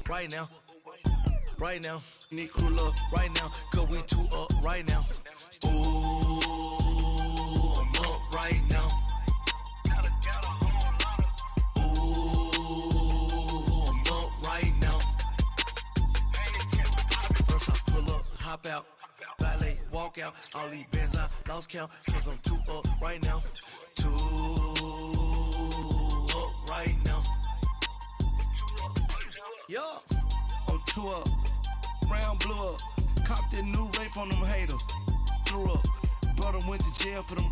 right now. Right now, need crew love right now, cause we two up right now. Ooh, I'm up right now. Ooh, I'm up right now. First I pull up, hop out, valet, walk out. All these bands I lost count, cause I'm two up right now. Two up right now. Yeah, I'm two up. Round blew up, copped that new rape on them haters, threw up, brother went to jail for them,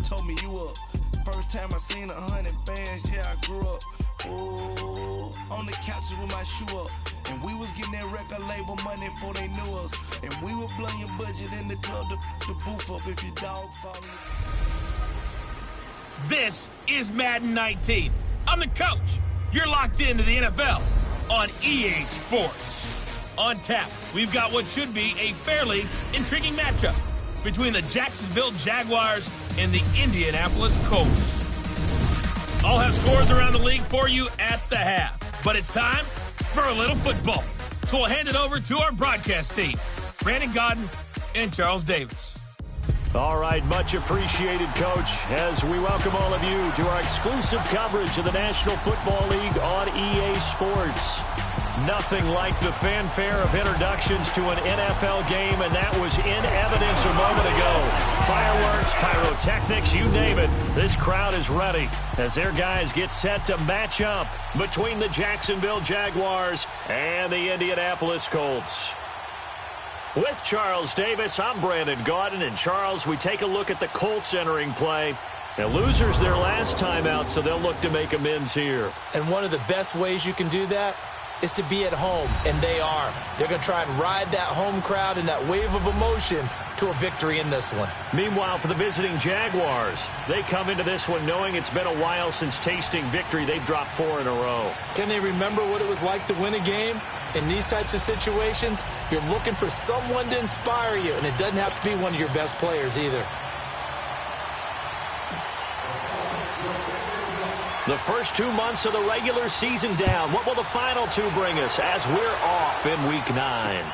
told me you up, first time I seen 100 bands, yeah I grew up, ooh, on the couches with my shoe up, and we was getting that record label money before they knew us, and we were blowing your budget in the club to boof up if your dog follow you. This is Madden 19. I'm the coach. You're locked into the NFL on EA Sports. On tap, we've got what should be a fairly intriguing matchup between the Jacksonville Jaguars and the Indianapolis Colts. I'll have scores around the league for you at the half, but it's time for a little football. So we'll hand it over to our broadcast team, Brandon Godden and Charles Davis. All right, much appreciated, Coach, as we welcome all of you to our exclusive coverage of the National Football League on EA Sports. Nothing like the fanfare of introductions to an NFL game, and that was in evidence a moment ago. Fireworks, pyrotechnics, you name it. This crowd is ready as their guys get set to match up between the Jacksonville Jaguars and the Indianapolis Colts. With Charles Davis, I'm Brandon Gaudin, and Charles, we take a look at the Colts entering play. Now, losers their last time out, so they'll look to make amends here. And one of the best ways you can do that is to be at home, and they are. They're going to try and ride that home crowd and that wave of emotion to a victory in this one. Meanwhile, for the visiting Jaguars, they come into this one knowing it's been a while since tasting victory. They've dropped 4 in a row. Can they remember what it was like to win a game? In these types of situations, you're looking for someone to inspire you, and it doesn't have to be one of your best players either. The first 2 months of the regular season down. What will the final 2 bring us as we're off in Week 9?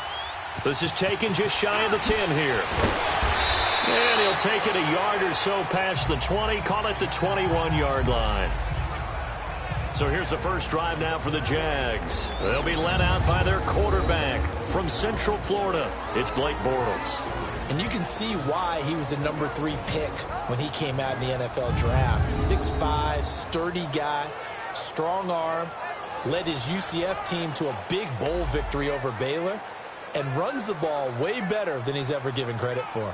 This is taken just shy of the 10 here. And he'll take it a yard or so past the 20, call it the 21-yard line. So here's the first drive now for the Jags. They'll be led out by their quarterback from Central Florida. It's Blake Bortles. And you can see why he was the number 3 pick when he came out in the NFL draft. 6'5", sturdy guy, strong arm, led his UCF team to a big bowl victory over Baylor, and runs the ball way better than he's ever given credit for.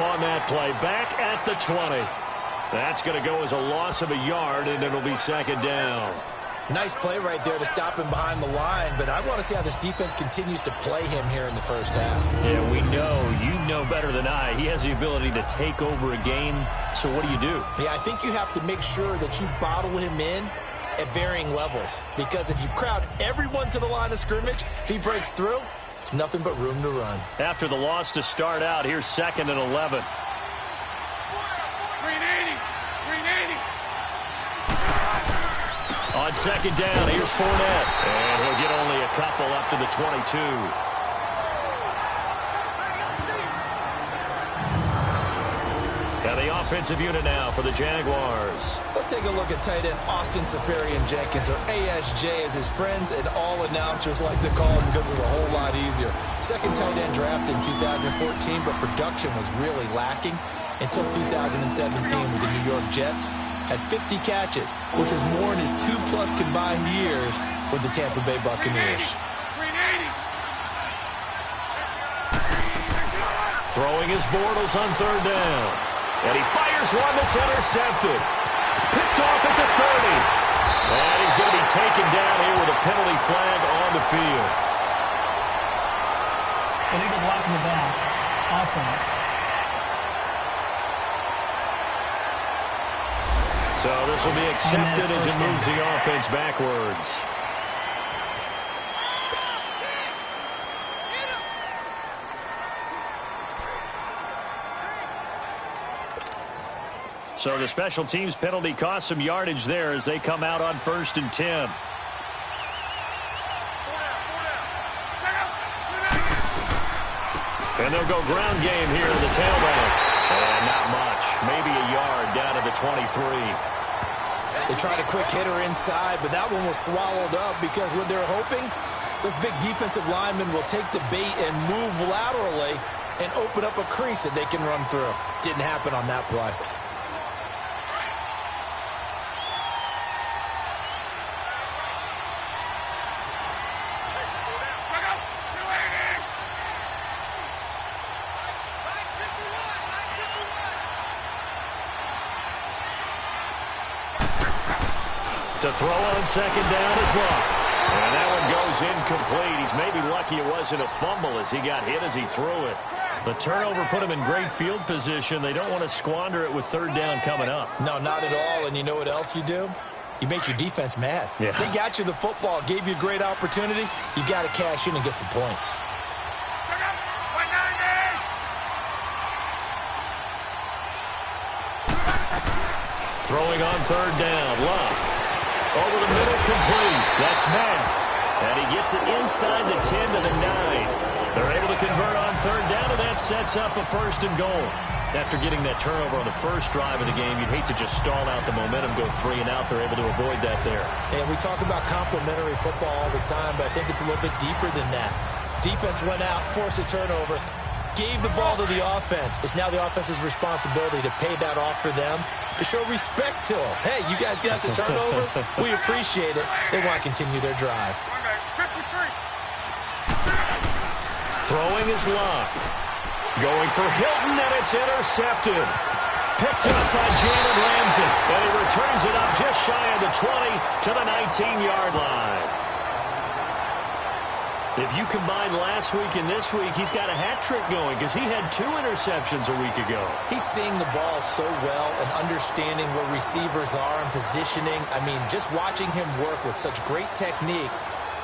On that play, back at the 20. That's going to go as a loss of a yard, and it'll be second down. Nice play right there to stop him behind the line, but I want to see how this defense continues to play him here in the first half. Yeah, we know. You know better than I. He has the ability to take over a game, so what do you do? Yeah, I think you have to make sure that you bottle him in at varying levels, because if you crowd everyone to the line of scrimmage, if he breaks through, there's nothing but room to run. After the loss to start out, here's 2nd and 11. On second down, here's Fournette. And he'll get only a couple up to the 22. Now the offensive unit now for the Jaguars. Let's take a look at tight end Austin Seferian-Jenkins, or ASJ as his friends and all announcers like to call him because it's a whole lot easier. Second tight end drafted in 2014, but production was really lacking until 2017 with the New York Jets. Had 50 catches, which was more in his 2+ combined years with the Tampa Bay Buccaneers. Throwing his Bortles on 3rd down. And he fires one that's intercepted. Picked off at the 30. And he's going to be taken down here with a penalty flag on the field. Illegal block in the back. Offense. So this will be accepted as it moves the offense backwards. So the special teams penalty cost some yardage there as they come out on 1st and 10. And they'll go ground game here to the tailback. And not much. Maybe a yard down to the 23. They tried a quick hitter inside, but that one was swallowed up because what they're hoping, those big defensive linemen will take the bait and move laterally and open up a crease that they can run through. Didn't happen on that play. To throw on 2nd down is Love. And that one goes incomplete. He's maybe lucky it wasn't a fumble as he got hit as he threw it. The turnover put him in great field position. They don't want to squander it with 3rd down coming up. No, not at all. And you know what else you do? You make your defense mad. Yeah. They got you the football, gave you a great opportunity. You got to cash in and get some points. Throwing on 3rd down. Love. Over the middle, complete. That's Matt. And he gets it inside the 10 to the 9. They're able to convert on 3rd down, and that sets up a 1st and goal. After getting that turnover on the first drive of the game, you'd hate to just stall out the momentum, go 3 and out. They're able to avoid that there. And we talk about complementary football all the time, but I think it's a little bit deeper than that. Defense went out, forced a turnover, gave the ball to the offense. It's now the offense's responsibility to pay that off for them, to show respect to them. Hey, you guys got a turnover? We appreciate it. They want to continue their drive. Throwing is Love. Going for Hilton, and it's intercepted. Picked up by Jalen Ramsey, and he returns it up just shy of the 20 to the 19-yard line. If you combine last week and this week, he's got a hat trick going because he had 2 interceptions a week ago. He's seeing the ball so well and understanding where receivers are and positioning. I mean, just watching him work with such great technique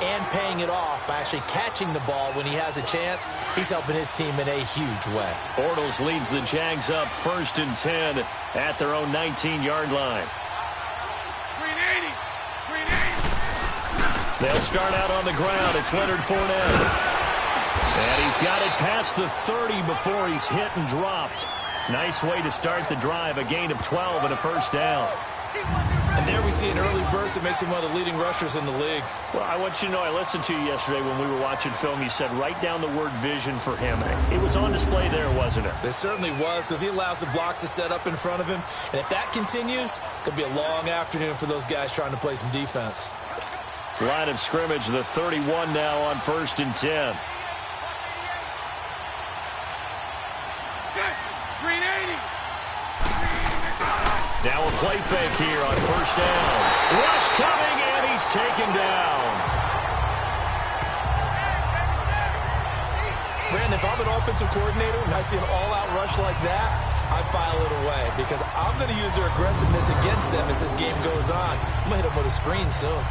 and paying it off by actually catching the ball when he has a chance, he's helping his team in a huge way. Bortles leads the Jags up 1st and 10 at their own 19-yard line. They'll start out on the ground. It's Leonard Fournette. And he's got it past the 30 before he's hit and dropped. Nice way to start the drive. A gain of 12 and a 1st down. And there we see an early burst that makes him one of the leading rushers in the league. Well, I want you to know, I listened to you yesterday when we were watching film. You said write down the word vision for him. It was on display there, wasn't it? It certainly was, because he allows the blocks to set up in front of him. And if that continues, it'll be a long afternoon for those guys trying to play some defense. Line of scrimmage, the 31 now on 1st and 10. Now a play fake here on 1st down. Rush coming, and he's taken down. Brandon, if I'm an offensive coordinator and I see an all-out rush like that, I file it away because I'm going to use their aggressiveness against them as this game goes on. I'm going to hit them with a screen soon.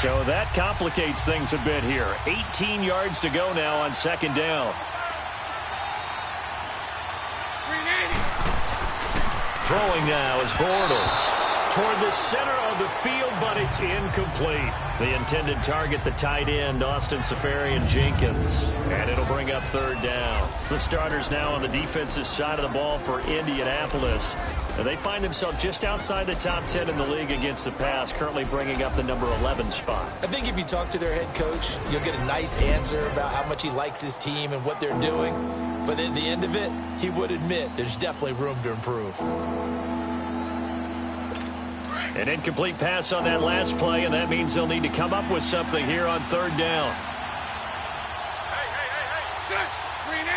So that complicates things a bit here. 18 yards to go now on 2nd down. Throwing now is Bortles. Toward the center of the field, but it's incomplete. The intended target, the tight end, Austin Seferian-Jenkins. And it'll bring up 3rd down. The starters now on the defensive side of the ball for Indianapolis. And they find themselves just outside the top 10 in the league against the pass, currently bringing up the number 11 spot. I think if you talk to their head coach, you'll get a nice answer about how much he likes his team and what they're doing. But at the end of it, he would admit there's definitely room to improve. An incomplete pass on that last play, and that means they'll need to come up with something here on 3rd down. Hey.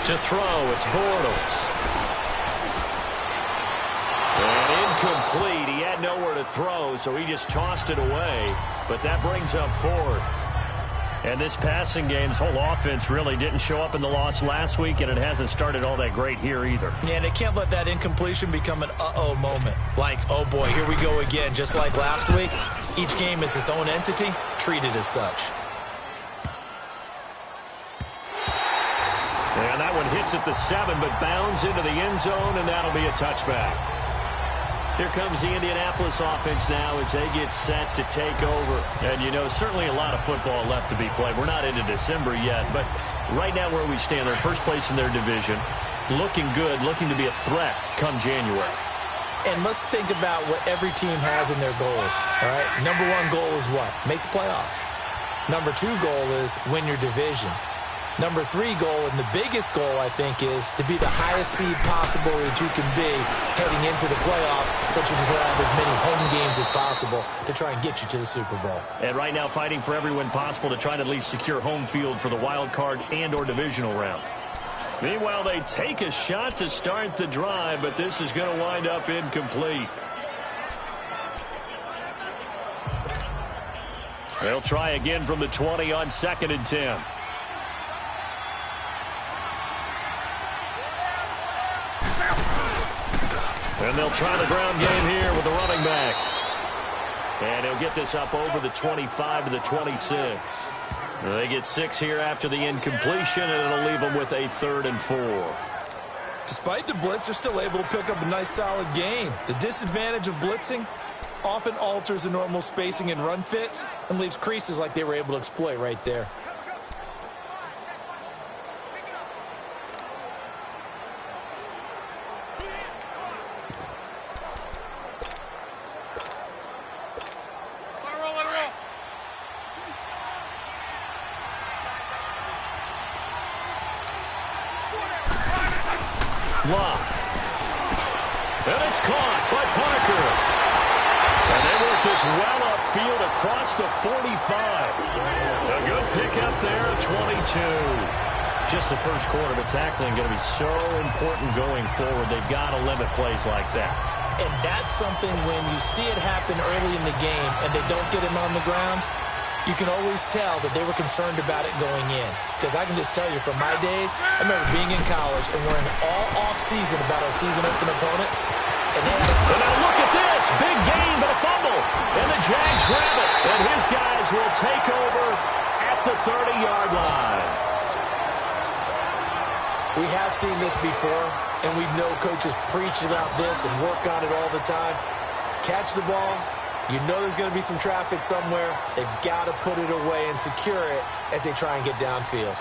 To throw, it's Bortles. And incomplete. He had nowhere to throw, so he just tossed it away. But that brings up fourth. And this passing game's whole offense really didn't show up in the loss last week, and it hasn't started all that great here either. Yeah, and they can't let that incompletion become an uh-oh moment. Like, oh boy, here we go again, just like last week. Each game is its own entity, treated as such. And that one hits at the 7, but bounds into the end zone, and that'll be a touchback. Here comes the Indianapolis offense now as they get set to take over. And, you know, certainly a lot of football left to be played. We're not into December yet, but right now where we stand, they're first place in their division, looking good, looking to be a threat come January. And let's think about what every team has in their goals, all right? Number one goal is what? Make the playoffs. Number two goal is win your division. Number three goal, and the biggest goal, I think, is to be the highest seed possible that you can be heading into the playoffs so that you can have as many home games as possible to try and get you to the Super Bowl. And right now fighting for every win possible to try to at least secure home field for the wild card and or divisional round. Meanwhile, they take a shot to start the drive, but this is going to wind up incomplete. They'll try again from the 20 on 2nd and 10. And they'll try the ground game here with the running back. And he'll get this up over the 25 to the 26. They get 6 here after the incompletion, and it'll leave them with a 3rd and 4. Despite the blitz, they're still able to pick up a nice, solid gain. The disadvantage of blitzing often alters the normal spacing and run fits and leaves creases like they were able to exploit right there. And it's caught by Parker. And they work this well upfield across the 45. A good pickup there, 22. Just the first quarter, but tackling going to be so important going forward. They've got to limit plays like that. And that's something when you see it happen early in the game and they don't get him on the ground, you can always tell that they were concerned about it going in. Because I can just tell you from my days, I remember being in college and worrying all off-season about our season-open opponent. And now look at this. Big gain, but a fumble. And the Jags grab it. And his guys will take over at the 30-yard line. We have seen this before, and we know coaches preach about this and work on it all the time. Catch the ball. You know there's going to be some traffic somewhere. They've got to put it away and secure it as they try and get downfield.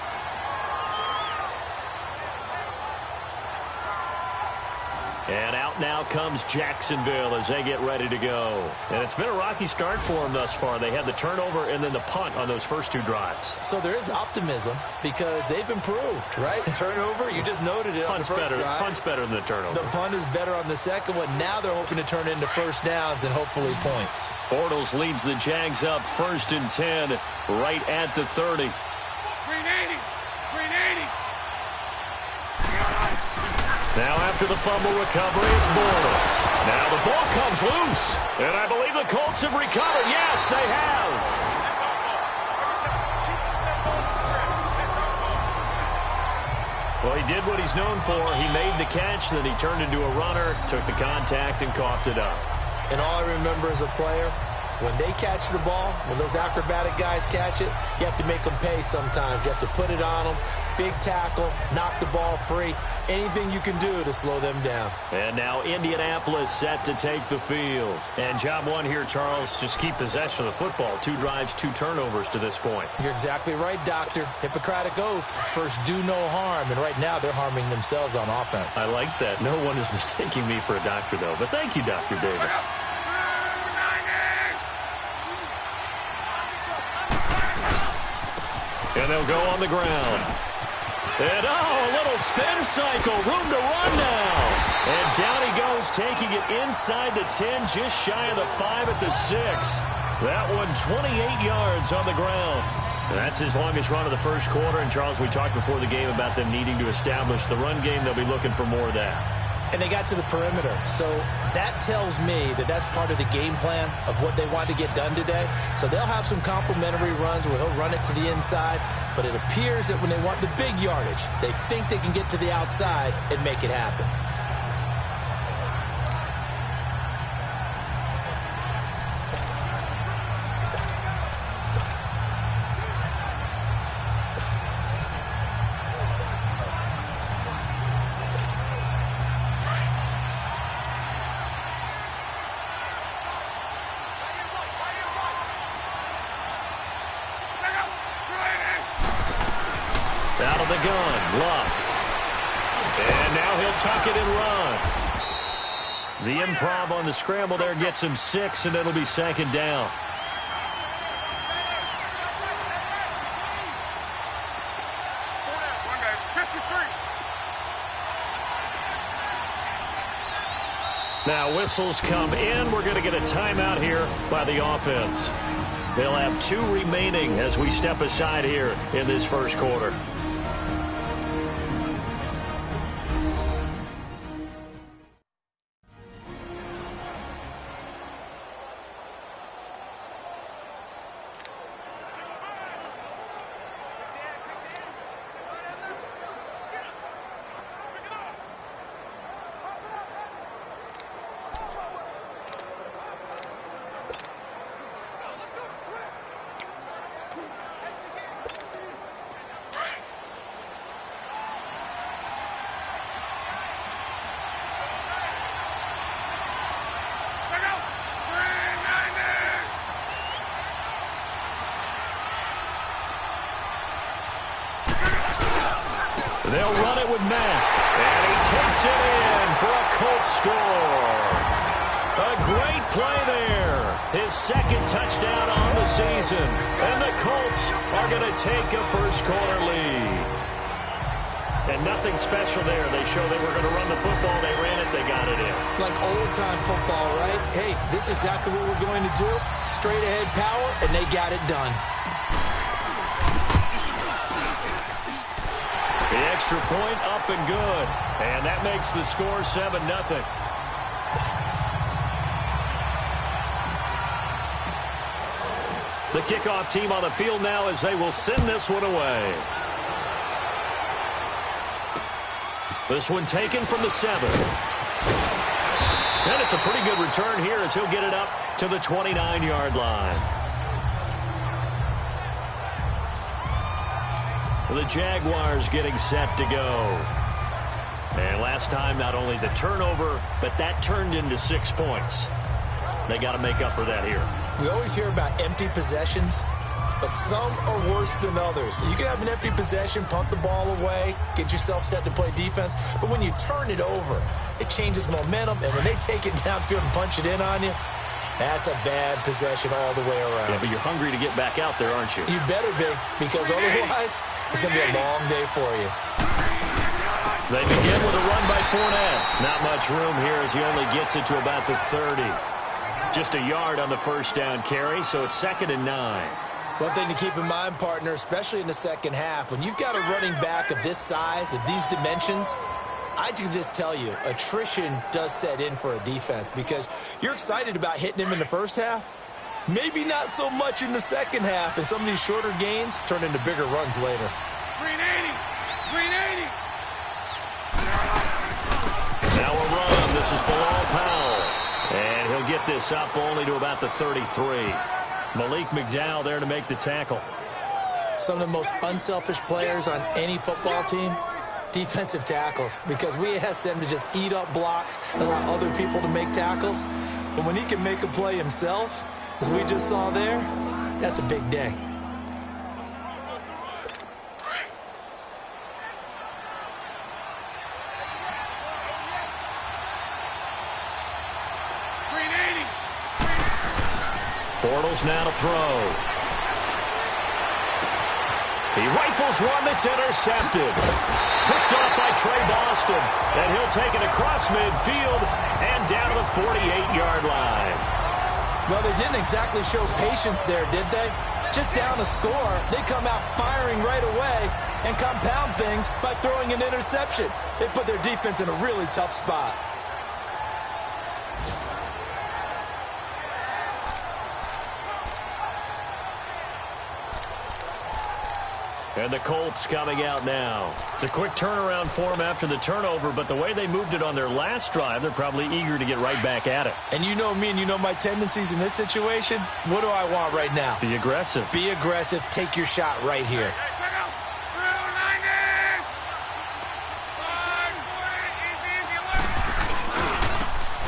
And out now comes Jacksonville as they get ready to go. And it's been a rocky start for them thus far. They had the turnover and then the punt on those first 2 drives. So there is optimism because they've improved, right? Turnover, you just noted it on the first drive. Punt's better than the turnover. The punt is better on the second one. Now they're hoping to turn into first downs and hopefully points. Bortles leads the Jags up 1st and 10 right at the 30. 380. Now after the fumble recovery, it's Bortles. Now the ball comes loose. And I believe the Colts have recovered. Yes, they have. Well, he did what he's known for. He made the catch, then he turned into a runner, took the contact, and coughed it up. And all I remember as a player, when they catch the ball, when those acrobatic guys catch it, you have to make them pay sometimes. You have to put it on them. Big tackle, knock the ball free. Anything you can do to slow them down. And now Indianapolis set to take the field. And job one here, Charles, just keep possession of the football. 2 drives, 2 turnovers to this point. You're exactly right, Doctor. Hippocratic oath. First, do no harm. And right now, they're harming themselves on offense. I like that. No one is mistaking me for a doctor, though. But thank you, Dr. Davis. And they'll go on the ground. And, a little spin cycle. Room to run now. And down he goes, taking it inside the 10, just shy of the 5 at the 6. That one 28 yards on the ground. That's his longest run of the first quarter. And, Charles, we talked before the game about them needing to establish the run game. They'll be looking for more of that. And they got to the perimeter. So that tells me that that's part of the game plan of what they want to get done today. So they'll have some complementary runs where he'll run it to the inside. But it appears that when they want the big yardage, they think they can get to the outside and make it happen. Out of the gun, Luck. And now he'll tuck it and run. The improv on the scramble there gets him 6, and it'll be second down. Now whistles come in. We're going to get a timeout here by the offense. They'll have 2 remaining as we step aside here in this first quarter. They'll run it with Mack, and he takes it in for a Colts score. A great play there. His second touchdown on the season, and the Colts are going to take a first-quarter lead. And nothing special there. They show they were going to run the football. They ran it. They got it in. Like old-time football, right? Hey, this is exactly what we're going to do. Straight-ahead power, and they got it done. The extra point up and good. And that makes the score 7-0. The kickoff team on the field now as they will send this one away. This one taken from the 7. And it's a pretty good return here as he'll get it up to the 29-yard line. The Jaguars getting set to go. And last time, not only the turnover, but that turned into 6 points. They got to make up for that here. We always hear about empty possessions, but some are worse than others. You can have an empty possession, pump the ball away, get yourself set to play defense, but when you turn it over, it changes momentum, and when they take it downfield and punch it in on you, that's a bad possession all the way around. Yeah, but you're hungry to get back out there, aren't you? You better be, because otherwise, it's going to be a long day for you. They begin with a run by Fournette. Not much room here as he only gets it to about the 30. Just a yard on the first down carry, so it's 2nd and 9. One thing to keep in mind, partner, especially in the second half, when you've got a running back of this size, of these dimensions, I can just tell you, attrition does set in for a defense because you're excited about hitting him in the first half. Maybe not so much in the second half, and some of these shorter gains turn into bigger runs later. Green 80! Green 80! Now a run. This is Bilal Powell. And he'll get this up only to about the 33. Malik McDowell there to make the tackle. Some of the most unselfish players on any football team, defensive tackles, because we ask them to just eat up blocks and allow other people to make tackles. But when he can make a play himself, as we just saw there, that's a big day. Bortles now to throw. He rifles one that's intercepted. Picked off by Trey Boston. And he'll take it across midfield and down to the 48-yard line. Well, they didn't exactly show patience there, did they? Just down a score, they come out firing right away and compound things by throwing an interception. They put their defense in a really tough spot. And the Colts coming out now. It's a quick turnaround for them after the turnover, but the way they moved it on their last drive, they're probably eager to get right back at it. And you know me and you know my tendencies in this situation. What do I want right now? Be aggressive. Be aggressive. Take your shot right here.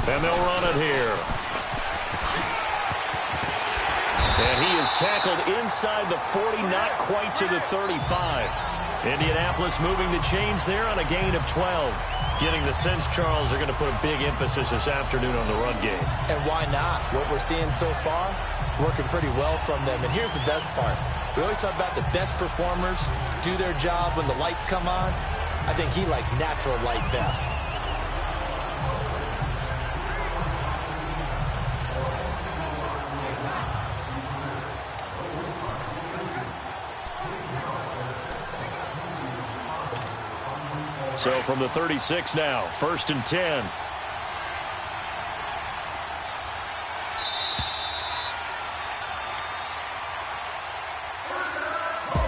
And they'll run it here. And he is tackled inside the 40, not quite to the 35. Indianapolis moving the chains there on a gain of 12. Getting the sense, Charles, they're going to put a big emphasis this afternoon on the run game. And why not? What we're seeing so far, working pretty well from them. And here's the best part. We always talk about the best performers do their job when the lights come on. I think he likes natural light best. So from the 36 now, 1st and 10.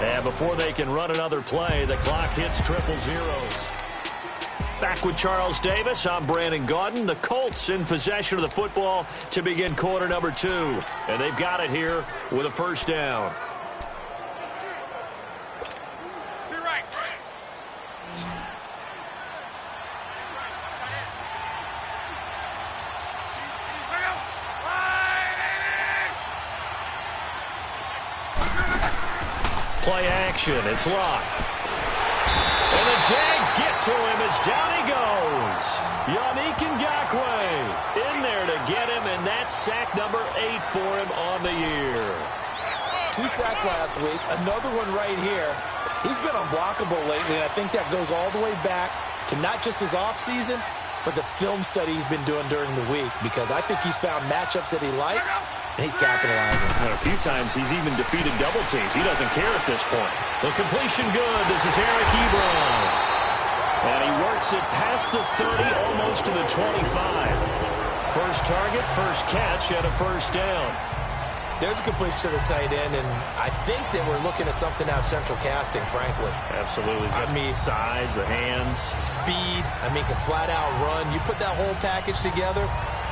And before they can run another play, the clock hits triple zeros. Back with Charles Davis, I'm Brandon Gaudin. The Colts in possession of the football to begin quarter number 2. And they've got it here with a first down. Play action. It's locked. And the Jags get to him as down he goes. Yannick Ngakoue in there to get him, and that's sack number 8 for him on the year. 2 sacks last week, another one right here. He's been unblockable lately, and I think that goes all the way back to not just his offseason, but the film study he's been doing during the week, because I think he's found matchups that he likes, and he's capitalizing. And a few times he's even defeated double teams. He doesn't care at this point. The completion good. This is Eric Ebron. And he works it past the 30, almost to the 25. First target, first catch, and a first down. There's a completion to the tight end, and I think that we're looking at something out of central casting, frankly. Absolutely. I mean, size, the hands. Speed. I mean, can flat out run. You put that whole package together,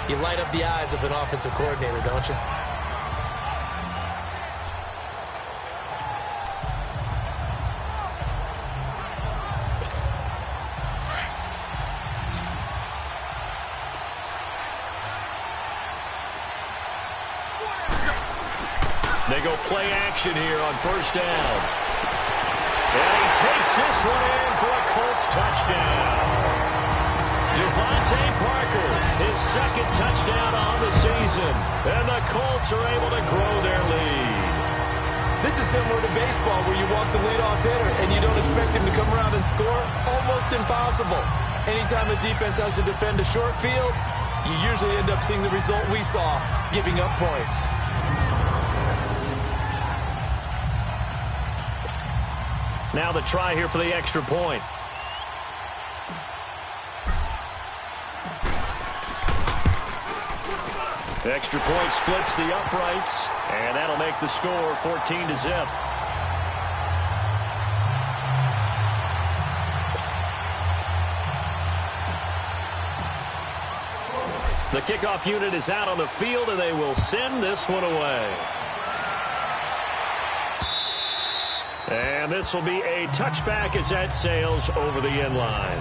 you light up the eyes of an offensive coordinator, don't you? They go play action here on first down. And he takes this one in for a Colts touchdown. Devontae Parker, his second touchdown on the season. And the Colts are able to grow their lead. This is similar to baseball where you walk the leadoff hitter and you don't expect him to come around and score. Almost impossible. Anytime a defense has to defend a short field, you usually end up seeing the result we saw, giving up points. Now the try here for the extra point. The extra point splits the uprights, and that'll make the score 14-0. The kickoff unit is out on the field, and they will send this one away. And this will be a touchback as that sails over the end line.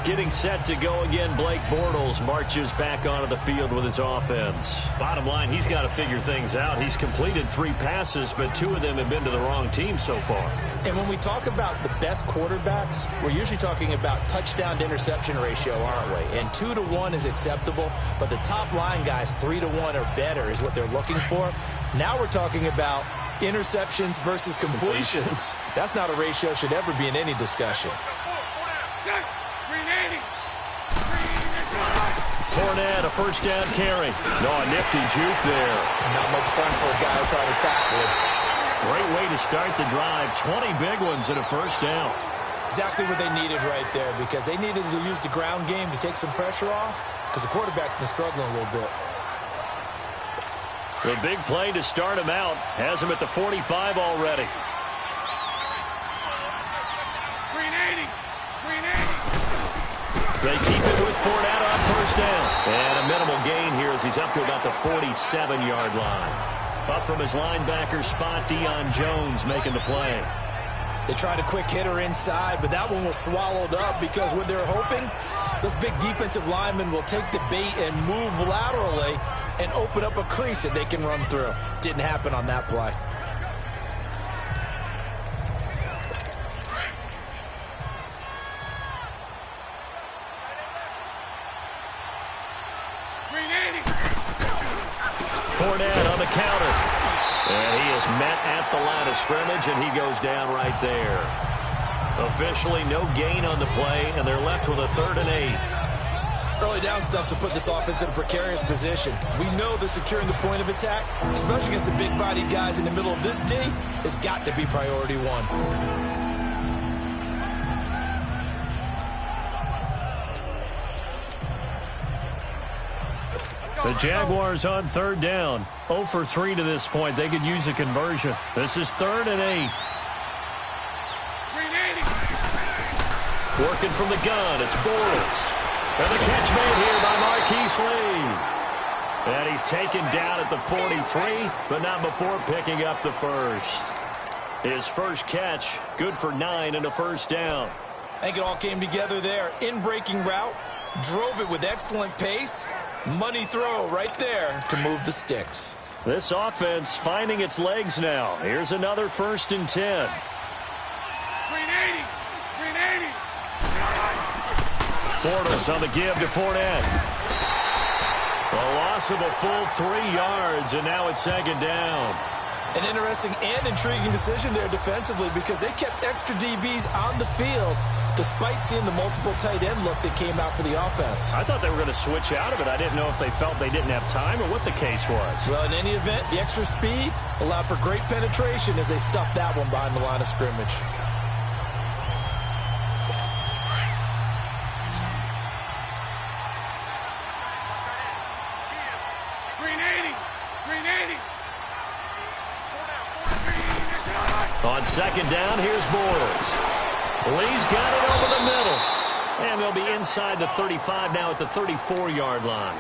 Getting set to go again, Blake Bortles marches back onto the field with his offense. Bottom line, he's got to figure things out. He's completed 3 passes, but 2 of them have been to the wrong team so far. And when we talk about the best quarterbacks, we're usually talking about touchdown to interception ratio, aren't we? And 2 to 1 is acceptable, but the top line guys, 3 to 1 or better is what they're looking for. Now we're talking about interceptions versus completions. That's not a ratio should ever be in any discussion. Fournette, a first down carry. No, a nifty juke there. Not much fun for a guy trying to tackle him. Great way to start the drive. 20 big ones and a first down. Exactly what they needed right there, because they needed to use the ground game to take some pressure off, because the quarterback's been struggling a little bit. The big play to start him out has him at the 45 already. They keep it with Fournette on first down. And a minimal gain here as he's up to about the 47-yard line. Up from his linebacker spot, Deion Jones making the play. They tried a quick hitter inside, but that one was swallowed up because what they're hoping, those big defensive linemen will take the bait and move laterally and open up a crease that they can run through. Didn't happen on that play. Fournette on the counter. And he is met at the line of scrimmage, and he goes down right there. Officially, no gain on the play, and they're left with a 3rd and 8. Early down stuff to put this offense in a precarious position. We know that securing the point of attack, especially against the big-bodied guys in the middle of this D, has got to be priority one. The Jaguars on 3rd down. 0 for 3 to this point. They could use a conversion. This is 3rd and 8. Working from the gun, it's Bortles. And the catch made here by Marquise Lee. And he's taken down at the 43, but not before picking up the first. His first catch, good for 9 and a first down. I think it all came together there. In-breaking route, drove it with excellent pace. Money throw right there to move the sticks. This offense finding its legs now. Here's another 1st and 10. Bortles on the give to Fournette. A loss of a full 3 yards, and now it's 2nd down. An interesting and intriguing decision there defensively, because they kept extra DBs on the field despite seeing the multiple tight end look that came out for the offense. I thought they were going to switch out of it. I didn't know if they felt they didn't have time or what the case was. Well, in any event, the extra speed allowed for great penetration as they stuffed that one behind the line of scrimmage. On 2nd down, here's Bortles. Lee's got it over the middle. And they'll be inside the 35 now at the 34-yard line.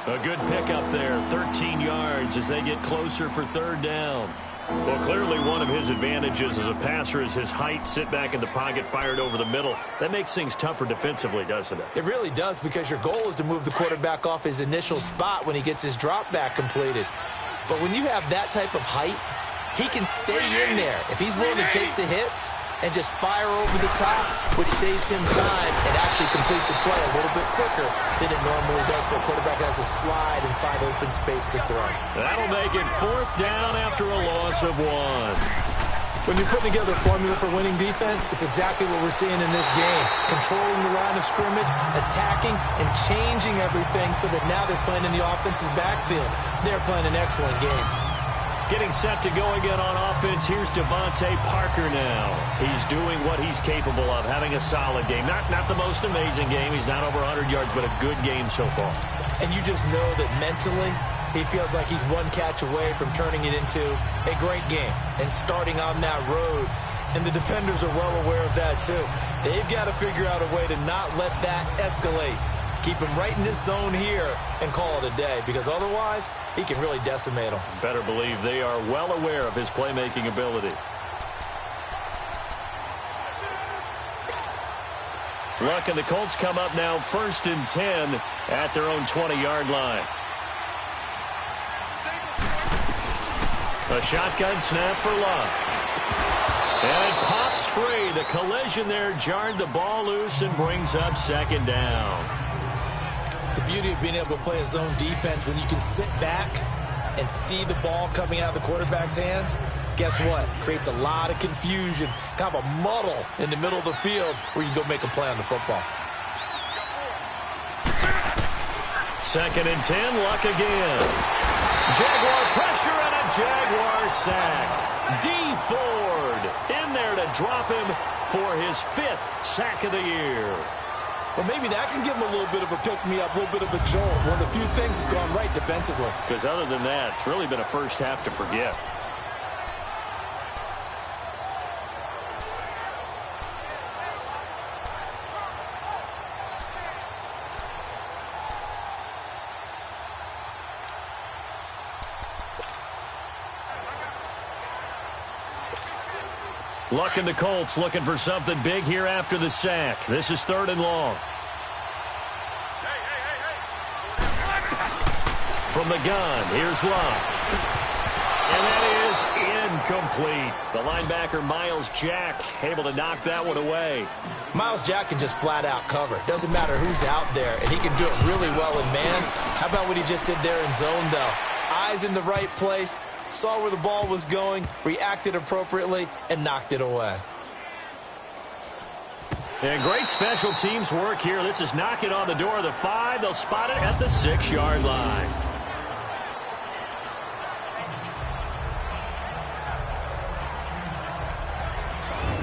A good pickup there, 13 yards as they get closer for 3rd down. Well, clearly one of his advantages as a passer is his height, sit back in the pocket, fired over the middle. That makes things tougher defensively, doesn't it? It really does, because your goal is to move the quarterback off his initial spot when he gets his drop back completed. But when you have that type of height, he can stay in there if he's willing to take the hits and just fire over the top, which saves him time and actually completes a play a little bit quicker than it normally does, so a quarterback has to slide and find open space to throw. That'll make it 4th down after a loss of 1. When you put together a formula for winning defense, it's exactly what we're seeing in this game. Controlling the line of scrimmage, attacking, and changing everything so that now they're playing in the offense's backfield. They're playing an excellent game. Getting set to go again on offense, here's Devontae Parker now. He's doing what he's capable of, having a solid game. Not the most amazing game. He's not over 100 yards, but a good game so far. And you just know that mentally, he feels like he's one catch away from turning it into a great game and starting on that road. And the defenders are well aware of that, too. They've got to figure out a way to not let that escalate. Keep him right in this zone here and call it a day, because otherwise he can really decimate them. Better believe they are well aware of his playmaking ability. Luck and the Colts come up now 1st and 10 at their own 20-yard line. A shotgun snap for Luck. And it pops free. The collision there jarred the ball loose and brings up 2nd down. The beauty of being able to play a zone defense, when you can sit back and see the ball coming out of the quarterback's hands, guess what? Creates a lot of confusion, kind of a muddle in the middle of the field where you go make a play on the football. 2nd and 10, Luck again. Jaguar pressure and a Jaguar sack. D. Ford in there to drop him for his 5th sack of the year. Well, maybe that can give him a little bit of a pick-me-up, a little bit of a jolt. One of the few things that's gone right defensively. Because other than that, it's really been a first half to forget. Luck and the Colts looking for something big here after the sack. This is 3rd and long. From the gun, here's Luck. And that is incomplete. The linebacker, Miles Jack, able to knock that one away. Miles Jack can just flat out cover. Doesn't matter who's out there, and he can do it really well in man. How about what he just did there in zone, though? Eyes in the right place. Saw where the ball was going, reacted appropriately, and knocked it away. And great special teams work here. This is knocking on the door of the 5. They'll spot it at the 6-yard line.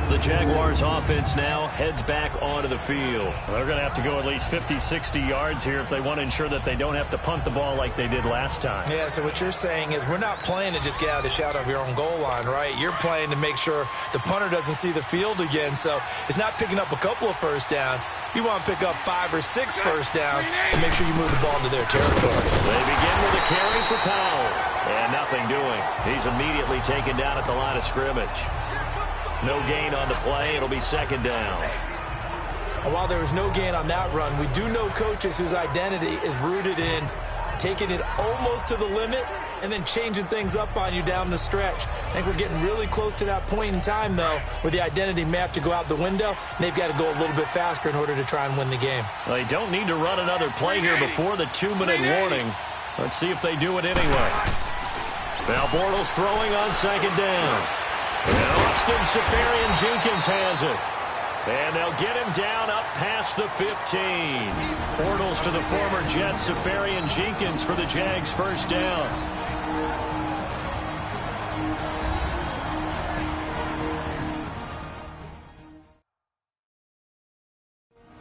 The Jaguars offense now heads back onto the field. They're going to have to go at least 50, 60 yards here if they want to ensure that they don't have to punt the ball like they did last time. Yeah, so what you're saying is we're not playing to just get out of the shadow of your own goal line, right? You're playing to make sure the punter doesn't see the field again. So it's not picking up a couple of first downs. You want to pick up 5 or 6 first downs and make sure you move the ball into their territory. They begin with a carry for Powell. And nothing doing. He's immediately taken down at the line of scrimmage. No gain on the play. It'll be 2nd down. And while there was no gain on that run, we do know coaches whose identity is rooted in taking it almost to the limit and then changing things up on you down the stretch. I think we're getting really close to that point in time, though, where the identity may have to go out the window, and they've got to go a little bit faster in order to try and win the game. Well, they don't need to run another play here before the 2-minute warning. Let's see if they do it anyway. Now Bortles throwing on 2nd down. And Austin Seferian-Jenkins has it. And they'll get him down up past the 15. Bortles to the former Jet, Seferian-Jenkins for the Jags' 1st down.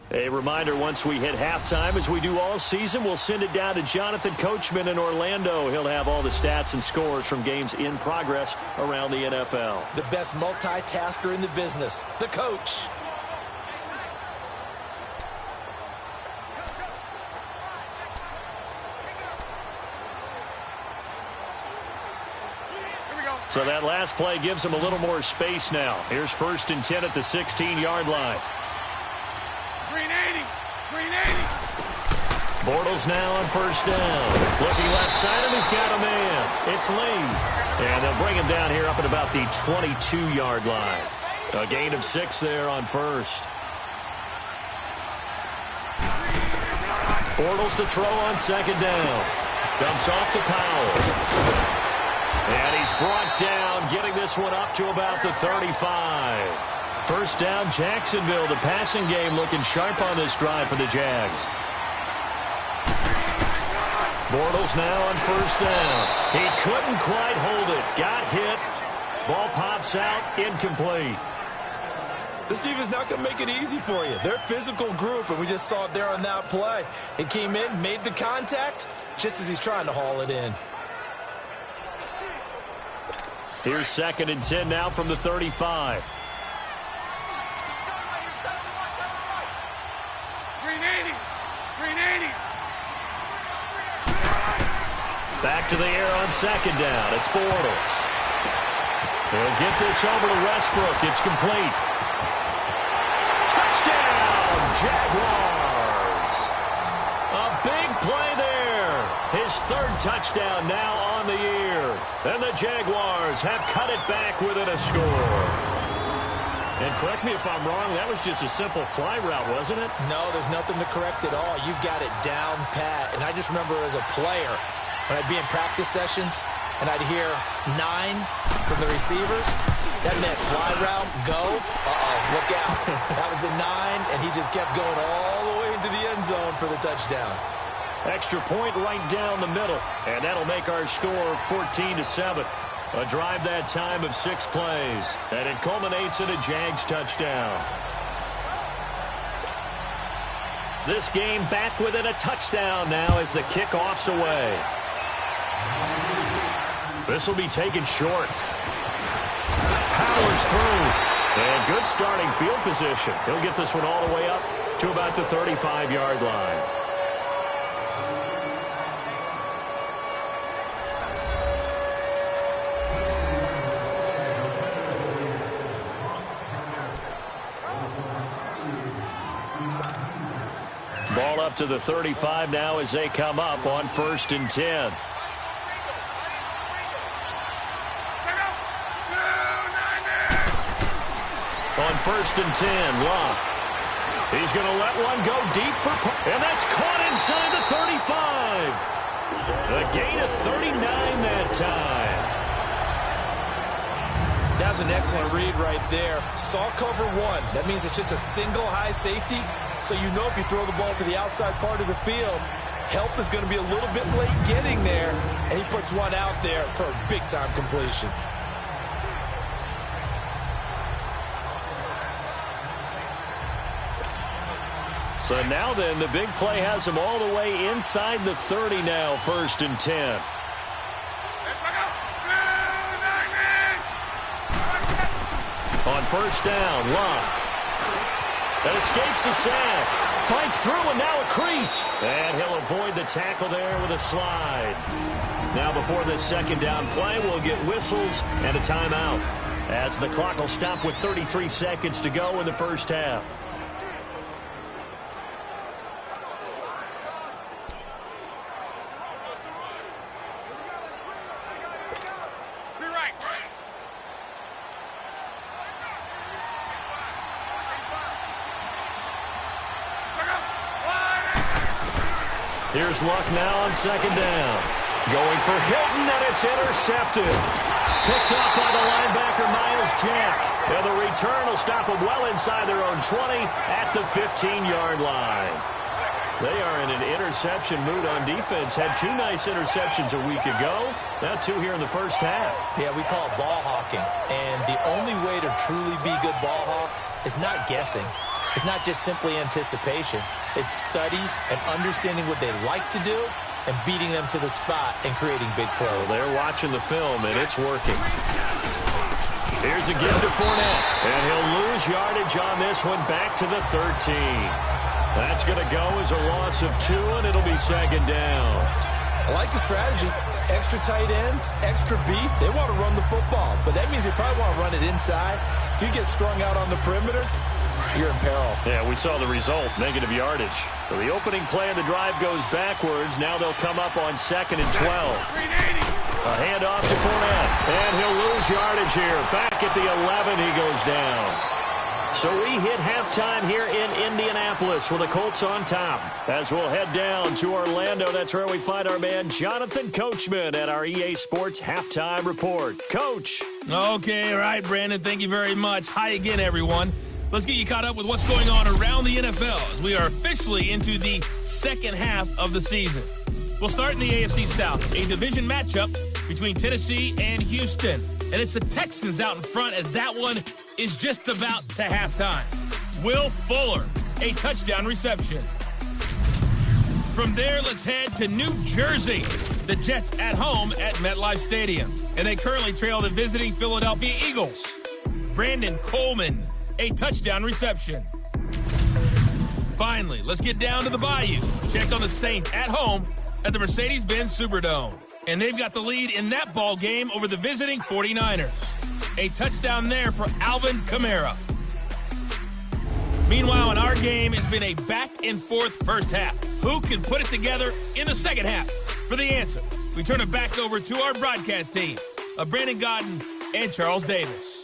A reminder, once we hit halftime, as we do all season, we'll send it down to Jonathan Coachman in Orlando. He'll have all the stats and scores from games in progress around the NFL. The best multitasker in the business, the coach. So that last play gives them a little more space now. Here's 1st and 10 at the 16-yard line. Bortles now on 1st down. Looking left side, and he's got a man. It's Lee. And they'll bring him down here up at about the 22-yard line. A gain of 6 there on 1st. Bortles to throw on 2nd down. Dumps off to Powell. And he's brought down, getting this one up to about the 35. 1st down, Jacksonville. The passing game looking sharp on this drive for the Jags. Bortles now on 1st down. He couldn't quite hold it. Got hit. Ball pops out. Incomplete. This defense not going to make it easy for you. They're a physical group, and we just saw it there on that play. He came in, made the contact, just as he's trying to haul it in. Here's 2nd and 10 now from the 35. Back to the air on 2nd down. It's Bortles. He'll get this over to Westbrook. It's complete. Touchdown, Jaguars. A big play there. His 3rd touchdown now on the year. And the Jaguars have cut it back within a score. And correct me if I'm wrong, that was just a simple fly route, wasn't it? No, there's nothing to correct at all. You've got it down pat. And I just remember as a player, when I'd be in practice sessions and I'd hear 9 from the receivers, that meant fly route, go, look out. That was the 9, and he just kept going all the way into the end zone for the touchdown. Extra point right down the middle, and that'll make our score 14-7. A drive that time of 6 plays, and it culminates in a Jags touchdown. This game back within a touchdown now as the kickoff's away. This will be taken short. Powers through, and good starting field position. He'll get this one all the way up to about the 35-yard line. Ball up to the 35 now as they come up on 1st and 10. On 1st and 10, Locke. He's going to let one go deep for, and that's caught inside the 35. A gain of 39 that time. That was an excellent read right there. Saw cover 1. That means it's just a single high safety. So you know if you throw the ball to the outside part of the field, help is going to be a little bit late getting there. And he puts one out there for a big-time completion. So now then, the big play has him all the way inside the 30 now, 1st and 10. On 1st down, Locke. That escapes the sack. Fights through and now a crease. And he'll avoid the tackle there with a slide. Now before this 2nd down play, we'll get whistles and a timeout, as the clock will stop with 33 seconds to go in the 1st half. Here's Luck now on 2nd down. Going for Hilton, and it's intercepted. Picked up by the linebacker, Miles Jack. And the return will stop them well inside their own 20 at the 15-yard line. They are in an interception mood on defense. Had 2 nice interceptions a week ago. Now 2 here in the 1st half. Yeah, we call it ball hawking. And the only way to truly be good ball hawks is not guessing. It's not just simply anticipation. It's study and understanding what they like to do and beating them to the spot and creating big plays. Well, they're watching the film, and it's working. Here's a give to Fournette, and he'll lose yardage on this one back to the 13. That's going to go as a loss of 2, and it'll be 2nd down. I like the strategy. Extra tight ends, extra beef. They want to run the football, but that means they probably want to run it inside. If you get strung out on the perimeter, you're in peril. Yeah, we saw the result, negative yardage. So the opening play of the drive goes backwards. Now they'll come up on 2nd and 12. A handoff to Fournette, and he'll lose yardage here. Back at the 11, he goes down. So we hit halftime here in Indianapolis with the Colts on top. As we'll head down to Orlando, that's where we find our man Jonathan Coachman at our EA Sports Halftime Report. Coach. Okay, all right, Brandon, thank you very much. Hi again, everyone. Let's get you caught up with what's going on around the NFL as we are officially into the 2nd half of the season. We'll start in the AFC South, a division matchup between Tennessee and Houston. And it's the Texans out in front as that one is just about to halftime. Will Fuller, a touchdown reception. From there, let's head to New Jersey. The Jets at home at MetLife Stadium. And they currently trail the visiting Philadelphia Eagles. Brandon Coleman, a touchdown reception. Finally, let's get down to the Bayou. Check on the Saints at home at the Mercedes-Benz Superdome. And they've got the lead in that ball game over the visiting 49ers. A touchdown there for Alvin Kamara. Meanwhile, in our game, it's been a back-and-forth 1st half. Who can put it together in the 2nd half? For the answer, we turn it back over to our broadcast team of Brandon Godden and Charles Davis.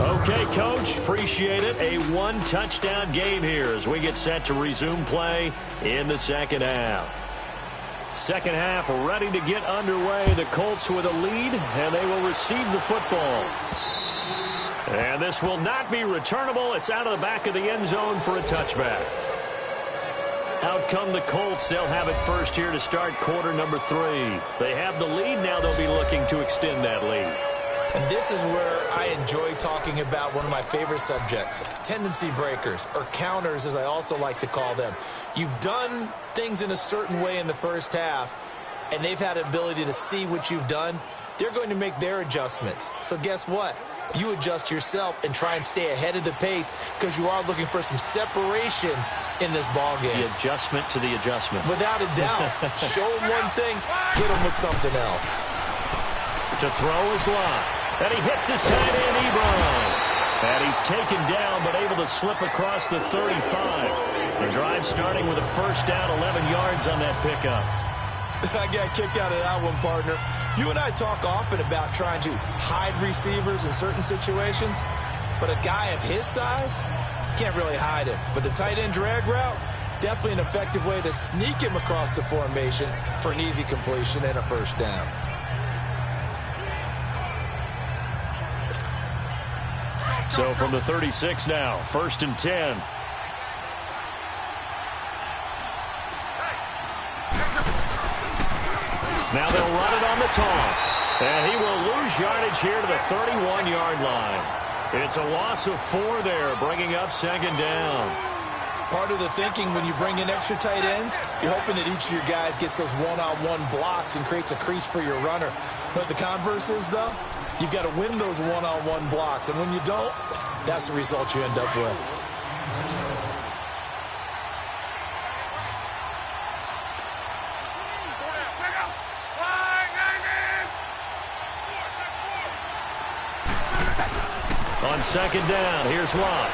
Okay, Coach, appreciate it. A 1-touchdown game here as we get set to resume play in the 2nd half. 2nd half ready to get underway. The Colts with a lead, and they will receive the football. And this will not be returnable. It's out of the back of the end zone for a touchback. Out come the Colts. They'll have it first here to start quarter number 3. They have the lead now. They'll be looking to extend that lead. And this is where I enjoy talking about one of my favorite subjects, tendency breakers, or counters as I also like to call them. You've done things in a certain way in the first half, and they've had an ability to see what you've done. They're going to make their adjustments. So guess what? You adjust yourself and try and stay ahead of the pace because you are looking for some separation in this ball game. The adjustment to the adjustment. Without a doubt. Show them one thing, hit them with something else. To throw is Lott. And he hits his tight end, Ebron. And he's taken down but able to slip across the 35. The drive starting with a first down, 11 yards on that pickup. I got kicked out of that one, partner. You and I talk often about trying to hide receivers in certain situations, but a guy of his size can't really hide him. But the tight end drag route, definitely an effective way to sneak him across the formation for an easy completion and a first down. So from the 36 now, 1st and 10. Now they'll run it on the toss. And he will lose yardage here to the 31-yard line. It's a loss of 4 there, bringing up 2nd down. Part of the thinking when you bring in extra tight ends, you're hoping that each of your guys gets those one-on-one blocks and creates a crease for your runner. But the converse is, though, you've got to win those one-on-one blocks. And when you don't, that's the result you end up with. On 2nd down, here's Lott.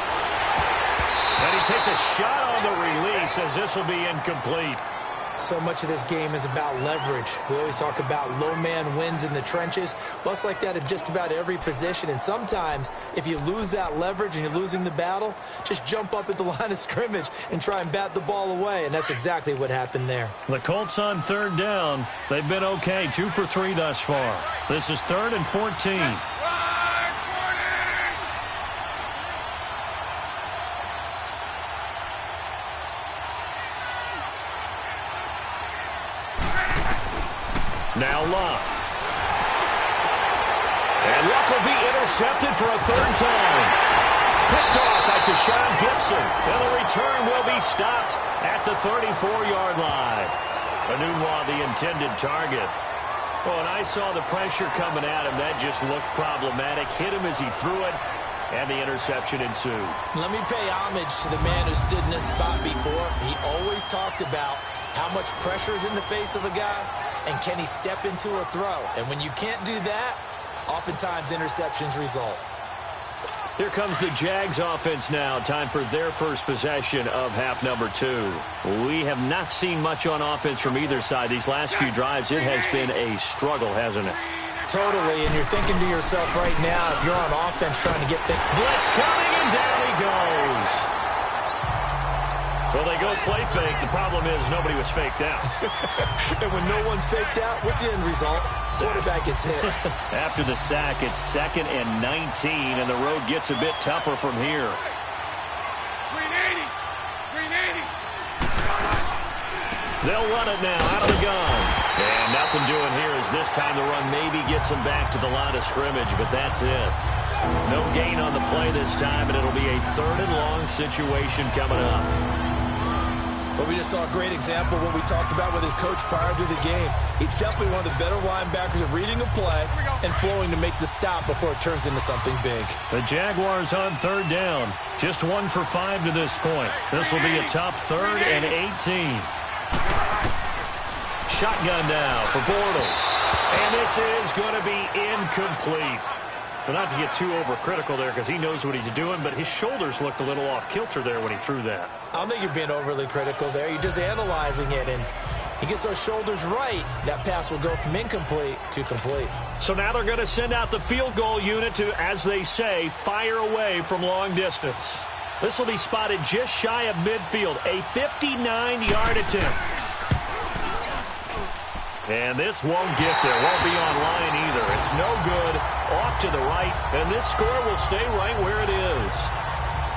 And he takes a shot on the release as this will be incomplete. So much of this game is about leverage. We always talk about low man wins in the trenches. Well, it's like that at just about every position. And sometimes, if you lose that leverage and you're losing the battle, just jump up at the line of scrimmage and try and bat the ball away. And that's exactly what happened there. The Colts on 3rd down. They've been okay, 2 for 3 thus far. This is 3rd and 14. Now Lott. And Luck will be intercepted for a 3rd time. Picked off by Tashawn Gibson. And the return will be stopped at the 34-yard line. Anunwa, the intended target. Well, when I saw the pressure coming at him, that just looked problematic. Hit him as he threw it, and the interception ensued. Let me pay homage to the man who stood in this spot before. He always talked about how much pressure is in the face of a guy, and can he step into a throw? And when you can't do that, oftentimes interceptions result. Here comes the Jags offense now. Time for their first possession of half number 2. We have not seen much on offense from either side. These last few drives, it has been a struggle, hasn't it? Totally, and you're thinking to yourself right now, if you're on offense trying to get things... Blitz coming, and down he goes. Well, they go play fake. The problem is nobody was faked out. And when no one's faked out, what's the end result? Quarterback gets hit. After the sack, it's 2nd and 19, and the road gets a bit tougher from here. 380. They'll run it now out of the gun. And nothing doing here as this time the run maybe gets them back to the line of scrimmage, but that's it. No gain on the play this time, and it'll be a 3rd and long situation coming up. But we just saw a great example of what we talked about with his coach prior to the game. He's definitely one of the better linebackers at reading a play and flowing to make the stop before it turns into something big. The Jaguars on 3rd down. Just 1 for 5 to this point. This will be a tough 3rd and 18. Shotgun now for Bortles. And this is going to be incomplete. But not to get too overcritical there because he knows what he's doing, but his shoulders looked a little off-kilter there when he threw that. I don't think you're being overly critical there. You're just analyzing it, and he gets those shoulders right. That pass will go from incomplete to complete. So now they're going to send out the field goal unit to, as they say, fire away from long distance. This will be spotted just shy of midfield, a 59-yard attempt. And this won't get there, won't be on line either. It's no good, off to the right, and this score will stay right where it is.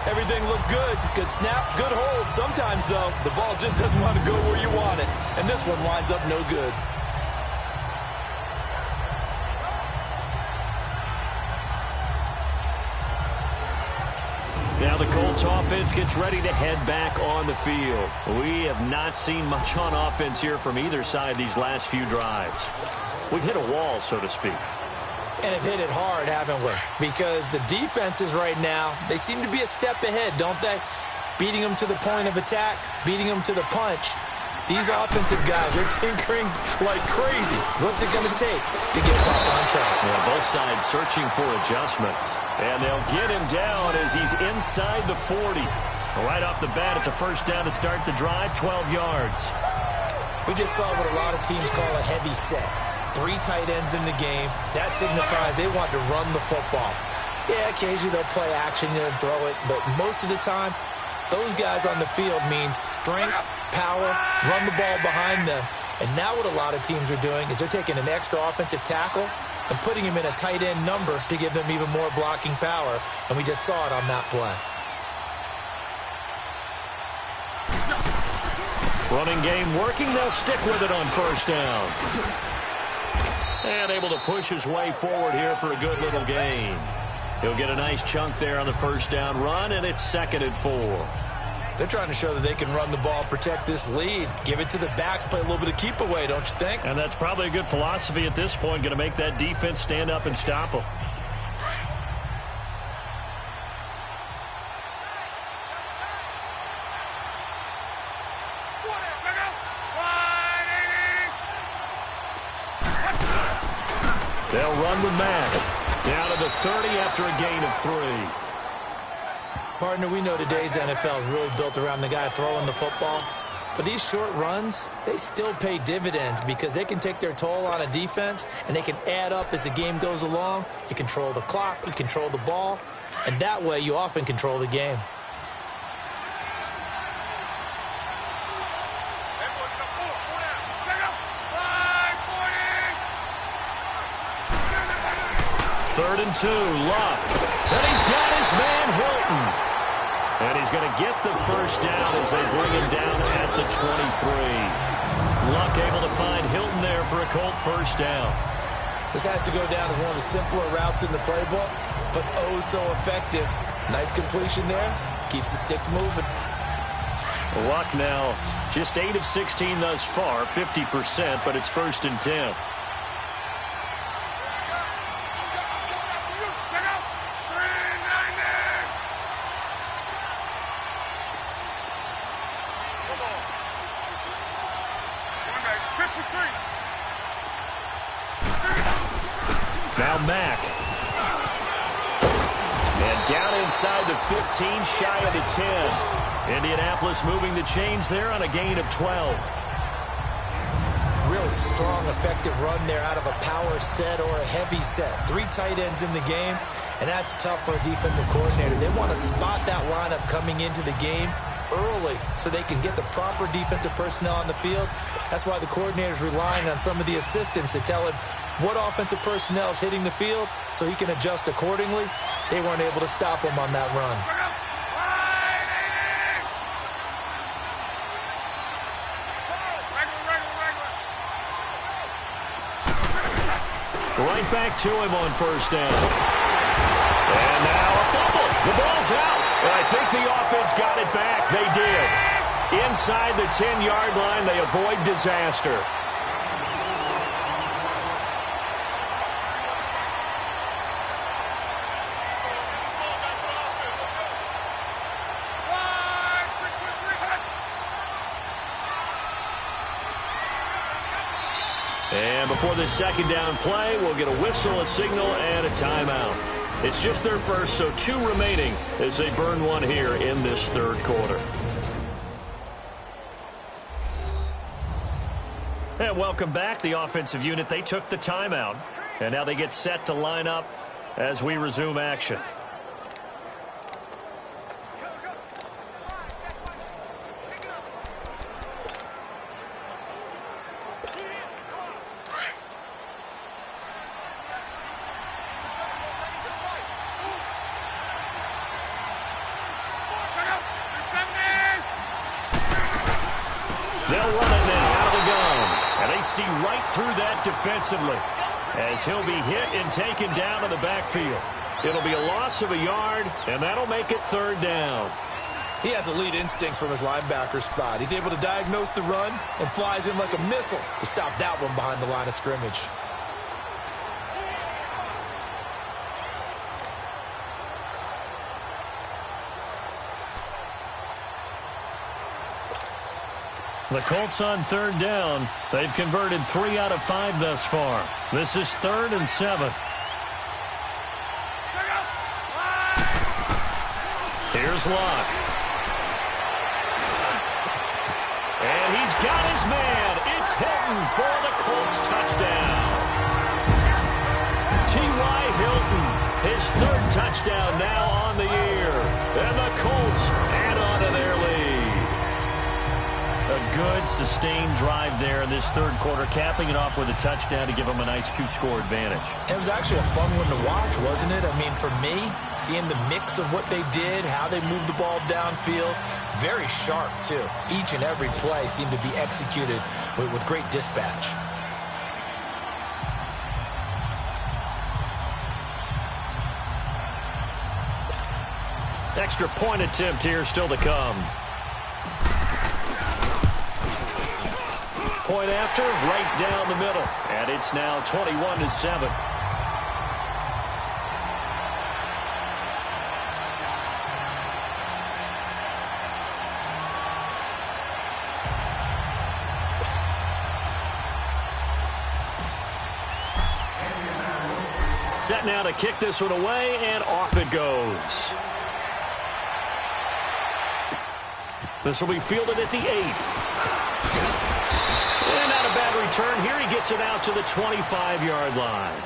Everything looked good. Good snap, good hold. Sometimes, though, the ball just doesn't want to go where you want it. And this one winds up no good. Now the Colts offense gets ready to head back on the field. We have not seen much on offense here from either side these last few drives. We've hit a wall, so to speak. And have hit it hard, haven't we? Because the defenses right now, they seem to be a step ahead, don't they? Beating them to the point of attack, beating them to the punch. These offensive guys are tinkering like crazy. What's it going to take to get back on track? Yeah, both sides searching for adjustments. And they'll get him down as he's inside the 40. Right off the bat, it's a first down to start the drive, 12 yards. We just saw what a lot of teams call a heavy set. 3 tight ends in the game. That signifies they want to run the football. Yeah, occasionally they'll play action and throw it, but most of the time, those guys on the field means strength, power, run the ball behind them. And now what a lot of teams are doing is they're taking an extra offensive tackle and putting him in a tight end number to give them even more blocking power. And we just saw it on that play. Running game working. They'll stick with it on first down. And able to push his way forward here for a good little gain. He'll get a nice chunk there on the first down run, and it's 2nd and 4. They're trying to show that they can run the ball, protect this lead. Give it to the backs, play a little bit of keep away, don't you think? And that's probably a good philosophy at this point, going to make that defense stand up and stop them. They'll run with Mack. Down to the 30 after a gain of 3. Partner, we know today's NFL is really built around the guy throwing the football. But these short runs, they still pay dividends because they can take their toll on a defense and they can add up as the game goes along. You control the clock, you control the ball, and that way you often control the game. Third and 2, Luck. And he's got his man, Hilton. And he's going to get the first down as they bring him down at the 23. Luck able to find Hilton there for a Colt first down. This has to go down as one of the simpler routes in the playbook, but oh so effective. Nice completion there. Keeps the sticks moving. Luck now just 8 of 16 thus far, 50%, but it's 1st and 10. Now Mack. And down inside the 15, shy of the 10. Indianapolis moving the chains there on a gain of 12. Really strong, effective run there out of a power set or a heavy set. 3 tight ends in the game, and that's tough for a defensive coordinator. They want to spot that lineup coming into the game early so they can get the proper defensive personnel on the field. That's why the coordinator's relying on some of the assistants to tell him what offensive personnel is hitting the field so he can adjust accordingly. They weren't able to stop him on that run. Right back to him on first down. And now a fumble. The ball's out. And I think the offense got it back. They did. Inside the 10-yard line, they avoid disaster. And before this second down play, we'll get a whistle, a signal, and a timeout. It's just their first, so 2 remaining as they burn one here in this third quarter. And welcome back. The offensive unit, they took the timeout. And now they get set to line up as we resume action. They'll run it now out of the gun. And they see right through that defensively as he'll be hit and taken down to the backfield. It'll be a loss of a yard, and that'll make it 3rd down. He has elite instincts from his linebacker spot. He's able to diagnose the run and flies in like a missile to stop that one behind the line of scrimmage. The Colts on 3rd down. They've converted 3 out of 5 thus far. This is 3rd and 7. Here's Locke. And he's got his man. It's Hilton for the Colts touchdown. T.Y. Hilton, his 3rd touchdown now on the year. And the Colts add on to their lead. A good, sustained drive there in this 3rd quarter, capping it off with a touchdown to give them a nice 2-score advantage. It was actually a fun one to watch, wasn't it? I mean, for me, seeing the mix of what they did, how they moved the ball downfield, very sharp, too. Each and every play seemed to be executed with great dispatch. Extra point attempt here still to come. Point after, right down the middle. And it's now 21-7. Set now to kick this one away, and off it goes. This will be fielded at the 8. And not a bad return here. He gets it out to the 25-yard line.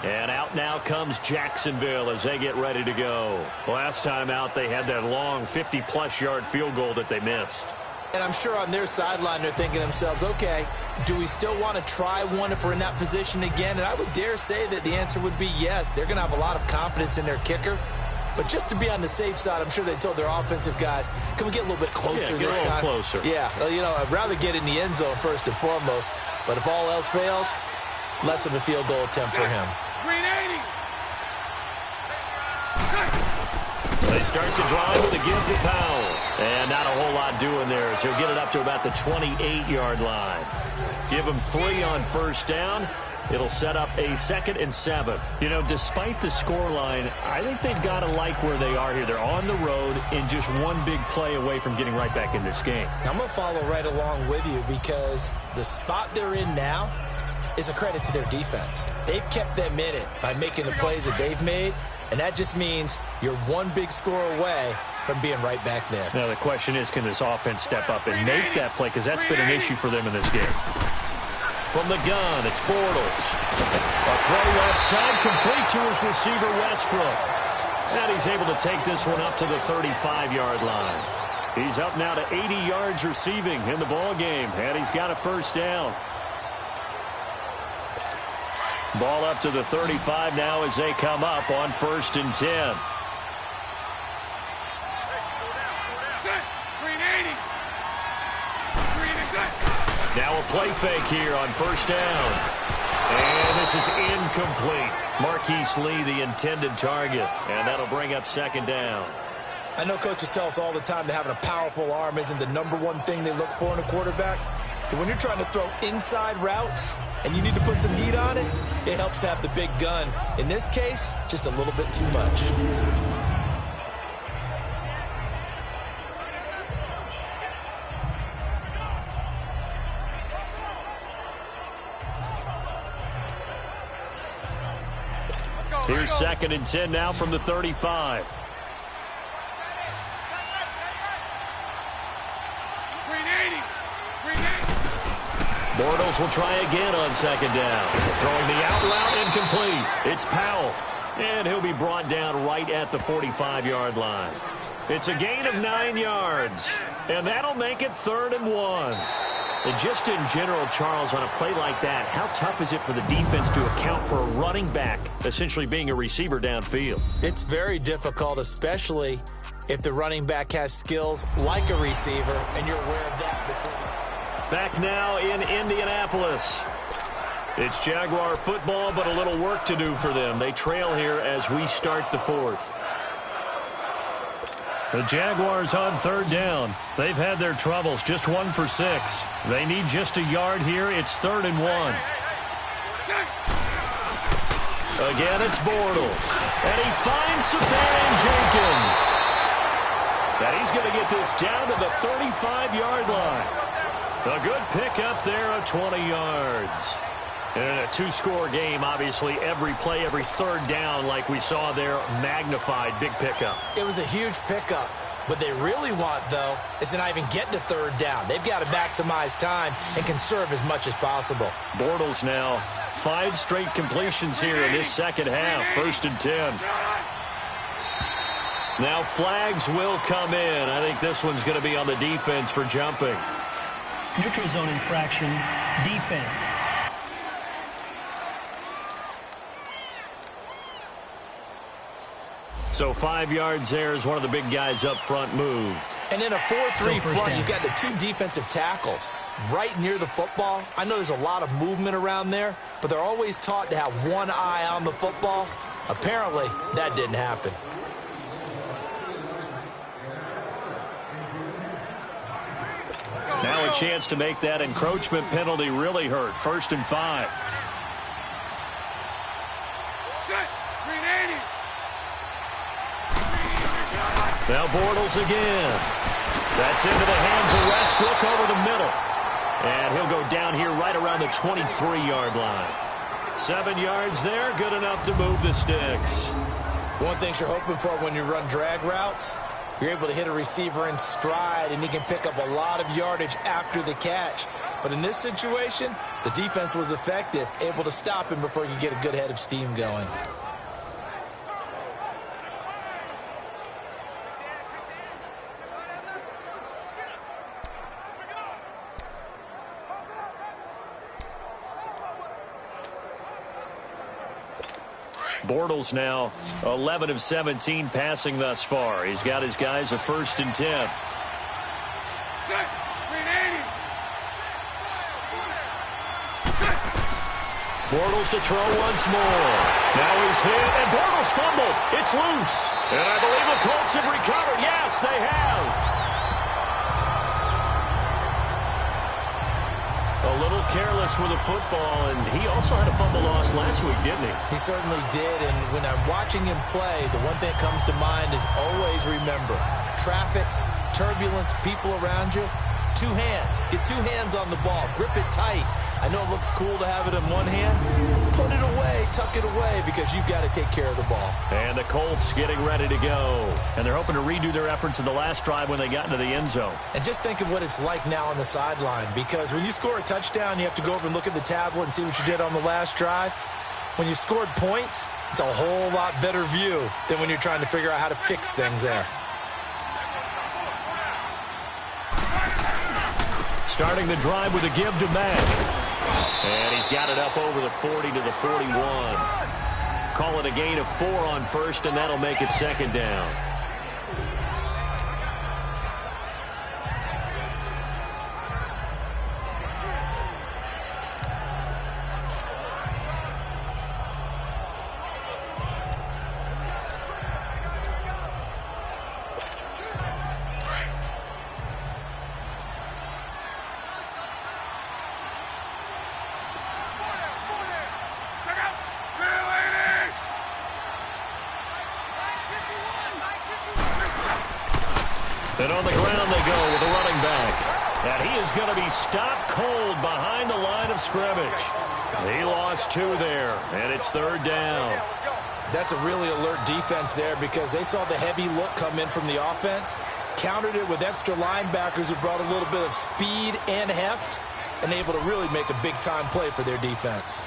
And out now comes Jacksonville as they get ready to go. Last time out, they had that long 50-plus yard field goal that they missed. And I'm sure on their sideline they're thinking to themselves, okay, do we still want to try one if we're in that position again? And I would dare say that the answer would be yes. They're going to have a lot of confidence in their kicker. But just to be on the safe side, I'm sure they told their offensive guys, can we get a little bit closer this time? Closer. Yeah, you know, I'd rather get in the end zone first and foremost. But if all else fails, less of a field goal attempt for him. They start the drive with a give to Powell. And not a whole lot doing there as he'll get it up to about the 28-yard line. Give him 3 on first down. It'll set up a 2nd and 7. You know, despite the scoreline, I think they've got to like where they are here. They're on the road and just one big play away from getting right back in this game. I'm going to follow right along with you because the spot they're in now is a credit to their defense. They've kept them in it by making the plays that they've made, and that just means you're one big score away from being right back there. Now the question is, can this offense step up and make that play? Because that's been an issue for them in this game. From the gun, it's Bortles. A throw left side, complete to his receiver, Westbrook. And he's able to take this one up to the 35-yard line. He's up now to 80 yards receiving in the ball game, and he's got a first down. Ball up to the 35 now as they come up on 1st and 10. Now a play fake here on first down. And this is incomplete. Marquise Lee, the intended target. And that'll bring up 2nd down. I know coaches tell us all the time that having a powerful arm isn't the #1 thing they look for in a quarterback. But when you're trying to throw inside routes and you need to put some heat on it, it helps have the big gun. In this case, just a little bit too much. Here's 2nd and 10 now from the 35. Bortles will try again on 2nd down. Throwing the out route incomplete. It's Powell. And he'll be brought down right at the 45-yard line. It's a gain of 9 yards. And that'll make it 3rd and 1. And just in general, Charles, on a play like that, how tough is it for the defense to account for a running back essentially being a receiver downfield? It's very difficult, especially if the running back has skills like a receiver, and you're aware of that before. Back now in Indianapolis. It's Jaguar football, but a little work to do for them. They trail here as we start the fourth. The Jaguars on third down. They've had their troubles, just 1 for 6. They need just a yard here. It's 3rd and 1. Again, it's Bortles. And he finds Safarian Jenkins. And he's going to get this down to the 35-yard line. A good pickup there of 20 yards. And in a 2-score game, obviously, every play, every third down, like we saw there, magnified, big pickup. It was a huge pickup. What they really want, though, is to not even get to third down. They've got to maximize time and conserve as much as possible. Bortles now, 5 straight completions here in this second half, 1st and 10. Now flags will come in. I think this one's going to be on the defense for jumping. Neutral zone infraction, defense. So 5 yards there as one of the big guys up front moved. And in a 4-3 front, you've got the 2 defensive tackles right near the football. I know there's a lot of movement around there, but they're always taught to have one eye on the football. Apparently, that didn't happen. Now a chance to make that encroachment penalty really hurt. 1st and 5. Now Bortles again. That's into the hands of Westbrook over the middle. And he'll go down here right around the 23-yard line. 7 yards there, good enough to move the sticks. One thing you're hoping for when you run drag routes, you're able to hit a receiver in stride, and he can pick up a lot of yardage after the catch. But in this situation, the defense was effective, able to stop him before he could get a good head of steam going. Bortles now 11 of 17 passing thus far. He's got his guys a 1st and 10. Bortles to throw once more. Now he's hit, and Bortles fumbled. It's loose. And I believe the Colts have recovered. Yes, they have. A little careless with the football, and he also had a fumble loss last week, didn't he? He certainly did, and when I'm watching him play, the one thing that comes to mind is always remember, traffic, turbulence, people around you, 2 hands. Get 2 hands on the ball. Grip it tight. I know it looks cool to have it in one hand. Put it away, tuck it away, because you've got to take care of the ball. And the Colts getting ready to go. And they're hoping to redo their efforts in the last drive when they got into the end zone. And just think of what it's like now on the sideline, because when you score a touchdown, you have to go over and look at the tablet and see what you did on the last drive. When you scored points, it's a whole lot better view than when you're trying to figure out how to fix things there. Starting the drive with a give to Mack. And he's got it up over the 40 to the 41. Call it a gain of 4 on 1st, and that'll make it 2nd down. And on the ground they go with the running back. And he is going to be stopped cold behind the line of scrimmage. He lost 2 there, and it's 3rd down. That's a really alert defense there, because they saw the heavy look come in from the offense, countered it with extra linebackers who brought a little bit of speed and heft, and able to really make a big-time play for their defense.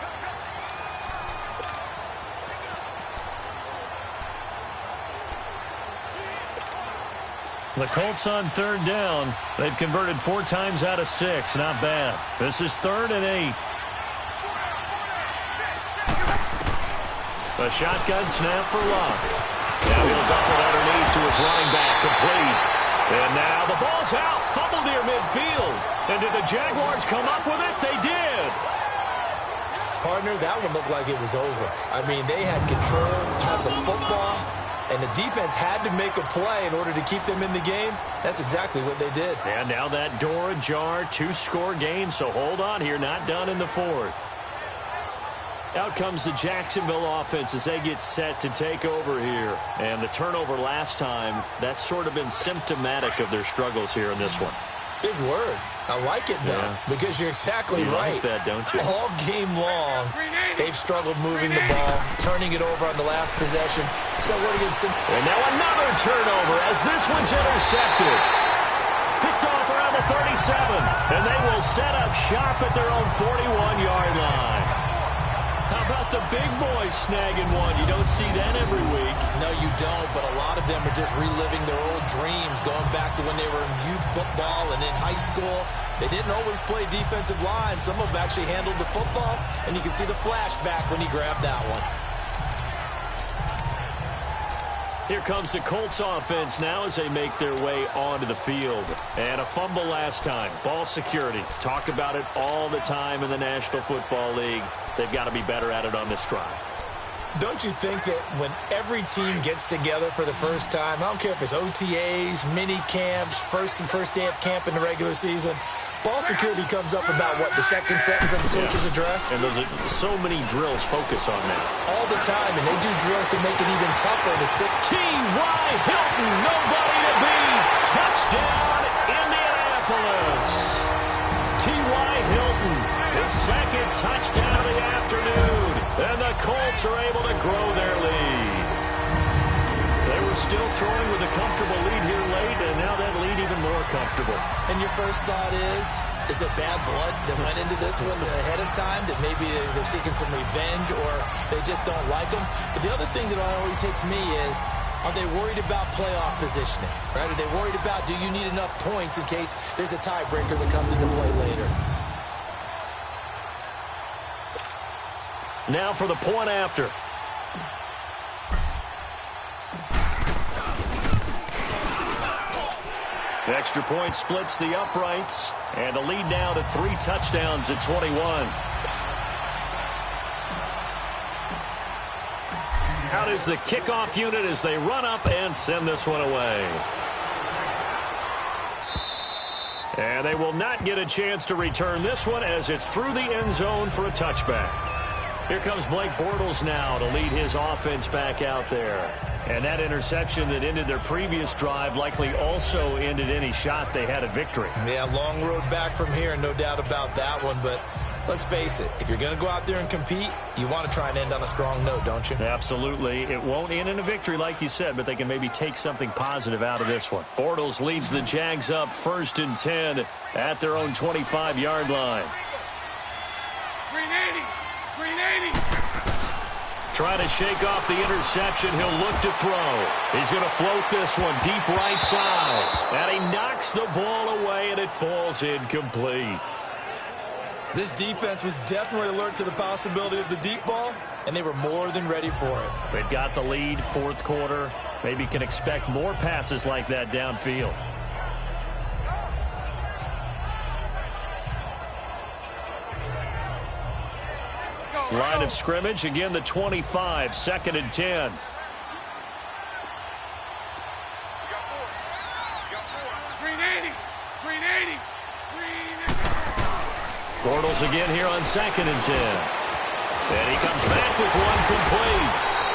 The Colts on 3rd down. They've converted 4 times out of 6. Not bad. This is 3rd and 8. A shotgun snap for Locke. Now he'll dump it underneath to his running back, complete. And now the ball's out, fumbled near midfield. And did the Jaguars come up with it? They did. Partner, that one looked like it was over. I mean, they had control, had the football, and the defense had to make a play in order to keep them in the game. That's exactly what they did. And now that door ajar, 2-score game, so hold on here, not done in the fourth. Out comes the Jacksonville offense as they get set to take over here. And the turnover last time, that's sort of been symptomatic of their struggles here in this one. Big word. I like it, though, because you're exactly right. You like that, don't you? All game long, they've struggled moving the ball, turning it over on the last possession. So what against them? And now another turnover as this one's intercepted. Picked off around the 37, and they will set up shop at their own 41-yard line. How about the big boys snagging one? You don't see that every week. No, you don't, but a lot of them are just reliving their old dreams, going back to when they were in youth football and in high school. They didn't always play defensive line. Some of them actually handled the football, and you can see the flashback when he grabbed that one. Here comes the Colts offense now as they make their way onto the field. And a fumble last time. Ball security. Talk about it all the time in the National Football League. They've got to be better at it on this drive. Don't you think that when every team gets together for the first time, I don't care if it's OTAs, mini camps, first day of camp in the regular season, ball security comes up about, what, the second sentence of the coach's address? And those are so many drills focus on that. All the time, and they do drills to make it even tougher to sit. T.Y. Hilton, nobody to beat. Touchdown, Indianapolis. T.Y. Hilton, his second touchdown of the afternoon. And the Colts are able to grow their lead. They were still throwing with a comfortable lead here late, and now that lead even more comfortable. And your first thought is there bad blood that went into this one ahead of time, that maybe they're seeking some revenge or they just don't like them? But the other thing that always hits me is, are they worried about playoff positioning? Right? Are they worried about, do you need enough points in case there's a tiebreaker that comes into play later? Now for the point after. The extra point splits the uprights, and the lead now to 3 touchdowns at 21. Out is the kickoff unit as they run up and send this one away. And they will not get a chance to return this one as it's through the end zone for a touchback. Here comes Blake Bortles now to lead his offense back out there. And that interception that ended their previous drive likely also ended any shot they had at victory. Yeah, long road back from here, no doubt about that one. But let's face it, if you're going to go out there and compete, you want to try and end on a strong note, don't you? Absolutely. It won't end in a victory like you said, but they can maybe take something positive out of this one. Bortles leads the Jags up 1st and 10 at their own 25-yard line. 380. Trying to shake off the interception. He'll look to throw. He's going to float this one deep right side. And he knocks the ball away, and it falls incomplete. This defense was definitely alert to the possibility of the deep ball, and they were more than ready for it. They've got the lead, 4th quarter. Maybe can expect more passes like that downfield. Line of scrimmage, again the 25, 2nd and 10. Bortles again here on 2nd and 10. And he comes back with one complete.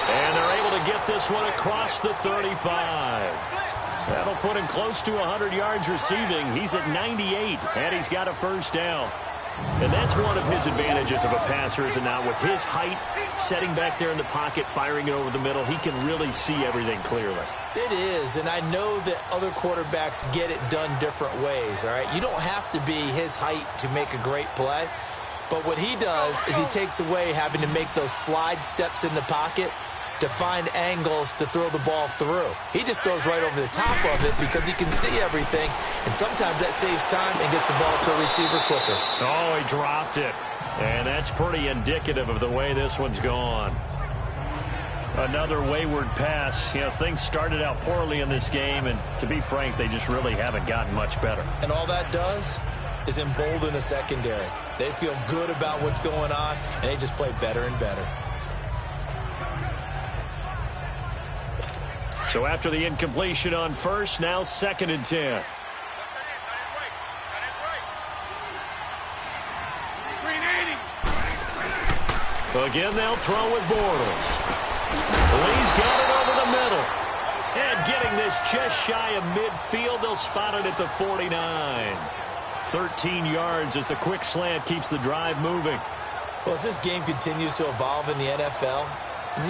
And they're able to get this one across the 35. That'll put him close to 100 yards receiving. He's at 98, and he's got a 1st down. And that's one of his advantages of a passer, is it not? With his height, setting back there in the pocket, firing it over the middle, he can really see everything clearly. It is, and I know that other quarterbacks get it done different ways, all right? You don't have to be his height to make a great play. But what he does is he takes away having to make those slide steps in the pocket to find angles to throw the ball through. He just throws right over the top of it because he can see everything, and sometimes that saves time and gets the ball to a receiver quicker. Oh, he dropped it. And that's pretty indicative of the way this one's gone. Another wayward pass. You know, things started out poorly in this game, and to be frank, they just really haven't gotten much better. And all that does is embolden a secondary. They feel good about what's going on, and they just play better and better. So after the incompletion on first, now 2nd and 10. Again, they'll throw with Bortles. Lee's got it over the middle. And getting this just shy of midfield, they'll spot it at the 49. 13 yards as the quick slant keeps the drive moving. Well, as this game continues to evolve in the NFL,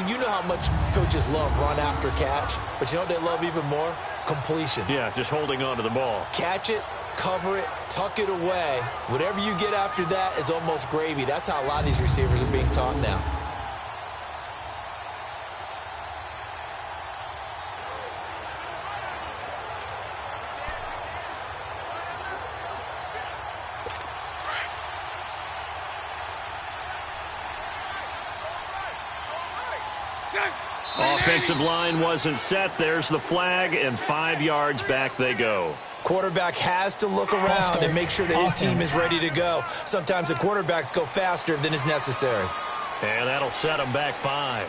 you know how much coaches love run after catch, but you know what they love even more? Completion. Yeah, just holding on to the ball. Catch it, cover it, tuck it away. Whatever you get after that is almost gravy. That's how a lot of these receivers are being taught now. Offensive line wasn't set. There's the flag, and 5 yards back they go. Quarterback has to look around and make sure that his team is ready to go. Sometimes the quarterbacks go faster than is necessary. And that'll set them back 5.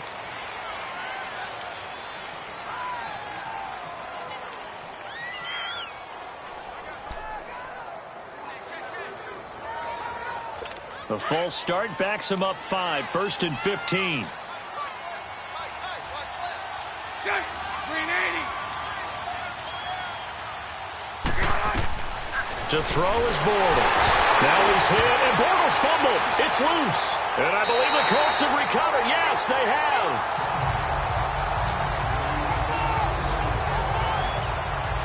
The false start backs him up 5, 1st and 15. To throw is Bortles. Now he's hit, and Bortles fumbled. It's loose. And I believe the Colts have recovered. Yes, they have.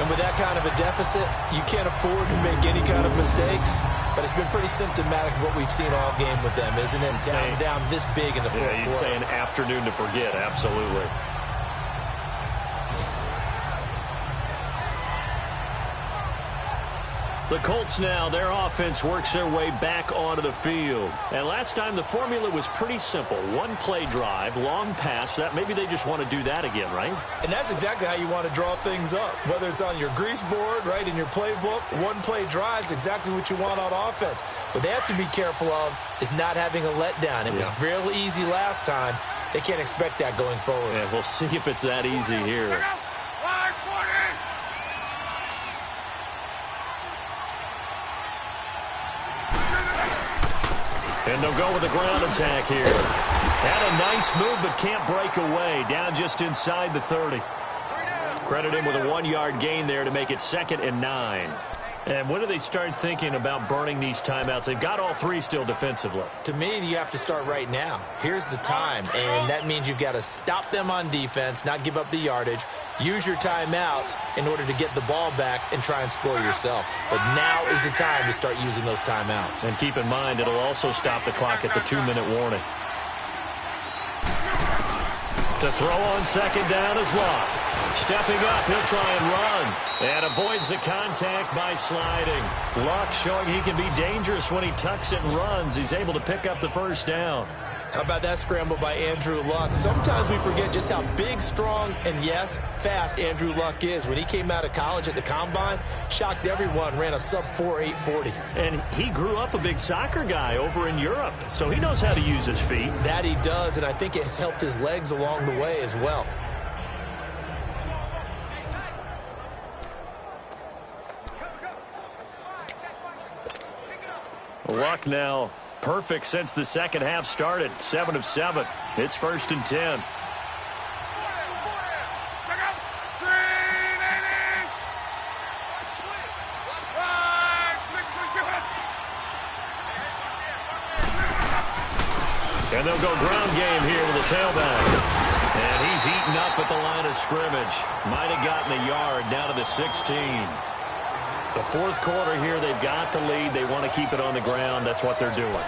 And with that kind of a deficit, you can't afford to make any kind of mistakes. But it's been pretty symptomatic of what we've seen all game with them, isn't it? Down this big in the fourth quarter. You'd say an afternoon to forget, absolutely. The Colts now, their offense works their way back onto the field. And last time the formula was pretty simple. One play drive, long pass. That maybe they just want to do that again, right? And that's exactly how you want to draw things up. Whether it's on your grease board, right, in your playbook, one play drive is exactly what you want on offense. What they have to be careful of is not having a letdown. It was real easy last time. They can't expect that going forward. Yeah, we'll see if it's that easy here. And they'll go with a ground attack here. Had a nice move, but can't break away. Down just inside the 30. Credit him with a 1-yard gain there to make it 2nd and 9. And when do they start thinking about burning these timeouts? They've got all 3 still defensively. To me, you have to start right now. Here's the time, and that means you've got to stop them on defense, not give up the yardage, use your timeouts in order to get the ball back and try and score yourself. But now is the time to start using those timeouts. And keep in mind, it'll also stop the clock at the 2-minute warning. To throw on 2nd down is Locke. Stepping up, he'll try and run. And avoids the contact by sliding. Locke showing he can be dangerous when he tucks it and runs. He's able to pick up the 1st down. How about that scramble by Andrew Luck? Sometimes we forget just how big, strong, and, yes, fast Andrew Luck is. When he came out of college at the Combine, shocked everyone, ran a sub-4 840. And he grew up a big soccer guy over in Europe, so he knows how to use his feet. That he does, and I think it has helped his legs along the way as well. Luck now perfect since the 2nd half started. 7 of 7. It's 1st and 10. And they'll go ground game here with a tailback. And he's eaten up at the line of scrimmage. Might have gotten a yard down to the 16. The 4th quarter here, they've got the lead. They want to keep it on the ground. That's what they're doing.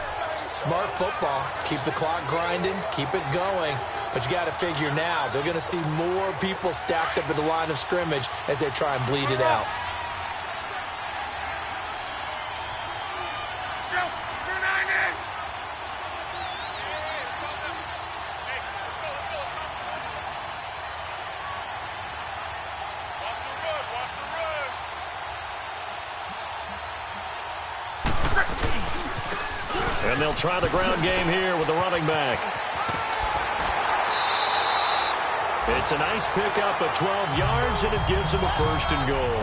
Smart football. Keep the clock grinding. Keep it going. But you got to figure now, they're going to see more people stacked up at the line of scrimmage as they try and bleed it out. And they'll try the ground game here with the running back. It's a nice pickup of 12 yards, and it gives them a 1st and goal.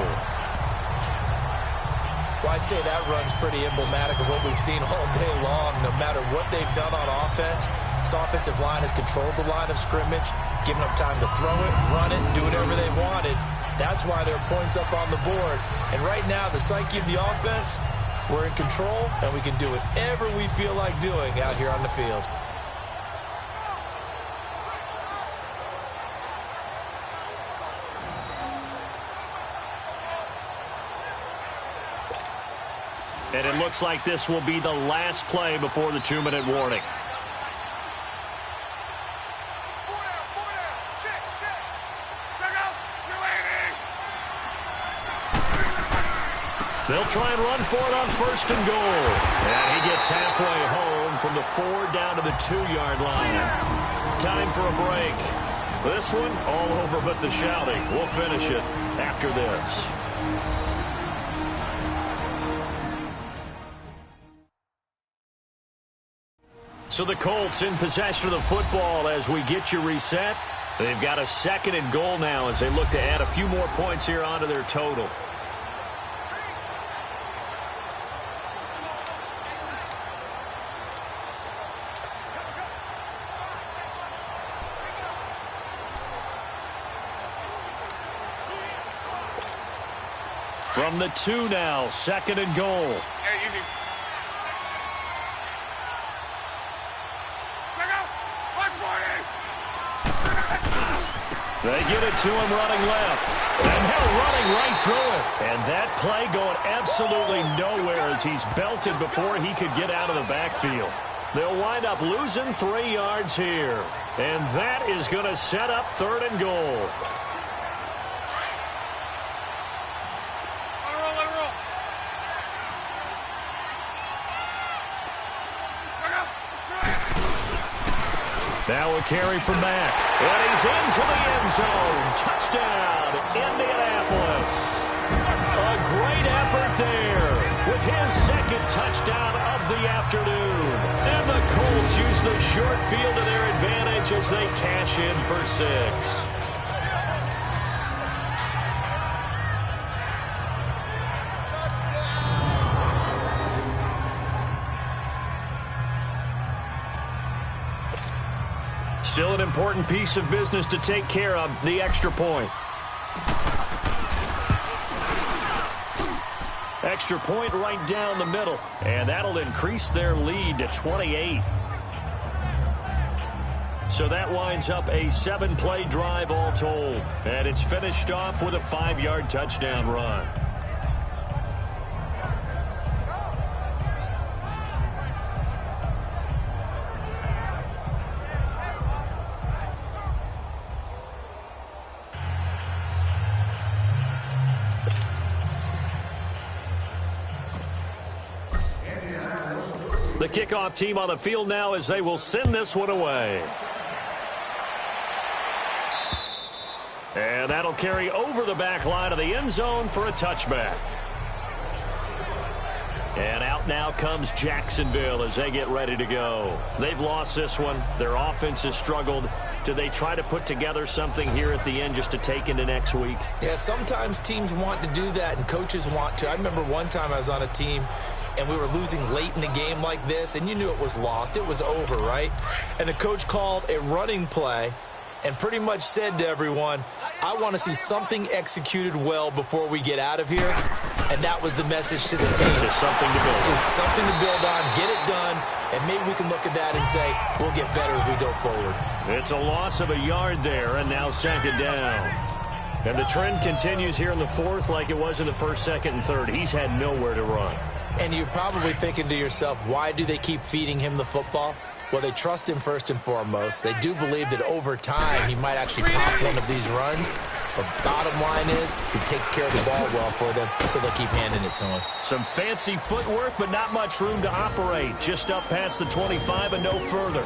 Well, I'd say that run's pretty emblematic of what we've seen all day long. No matter what they've done on offense, this offensive line has controlled the line of scrimmage, given them time to throw it, run it, do whatever they wanted. That's why there are points up on the board. And right now, the psyche of the offense, we're in control, and we can do whatever we feel like doing out here on the field. And it looks like this will be the last play before the 2-minute warning. They'll try and run for it on 1st and goal. And he gets halfway home from the 4 down to the 2-yard line. Time for a break. This one, all over but the shouting. We'll finish it after this. So the Colts in possession of the football as we get you reset. They've got a 2nd and goal now as they look to add a few more points here onto their total. From the 2 now, 2nd and goal. They get it to him running left. And now running right through it. And that play going absolutely nowhere as he's belted before he could get out of the backfield. They'll wind up losing 3 yards here. And that is going to set up 3rd and goal. Now a carry from Mack. And he's into the end zone. Touchdown, Indianapolis. A great effort there with his 2nd touchdown of the afternoon. And the Colts use the short field to their advantage as they cash in for 6. Still an important piece of business to take care of, the extra point. Extra point right down the middle, and that'll increase their lead to 28. So that winds up a 7-play drive all told, and it's finished off with a 5-yard touchdown run. The kickoff team on the field now as they will send this one away. And that'll carry over the back line of the end zone for a touchback. And out now comes Jacksonville as they get ready to go. They've lost this one. Their offense has struggled. Do they try to put together something here at the end just to take into next week? Yeah, sometimes teams want to do that and coaches want to. I remember one time I was on a team and we were losing late in the game like this, and you knew it was lost. It was over, right? And the coach called a running play and pretty much said to everyone, I want to see something executed well before we get out of here. And that was the message to the team. Just something to build. Just something to build on, get it done, and maybe we can look at that and say, we'll get better as we go forward. It's a loss of a yard there, and now 2nd down. And the trend continues here in the 4th like it was in the 1st, 2nd, and 3rd. He's had nowhere to run. And you're probably thinking to yourself, why do they keep feeding him the football? Well, they trust him first and foremost. They do believe that over time he might actually pop one of these runs. But bottom line is he takes care of the ball well for them, so they'll keep handing it to him. Some fancy footwork, but not much room to operate. Just up past the 25 and no further.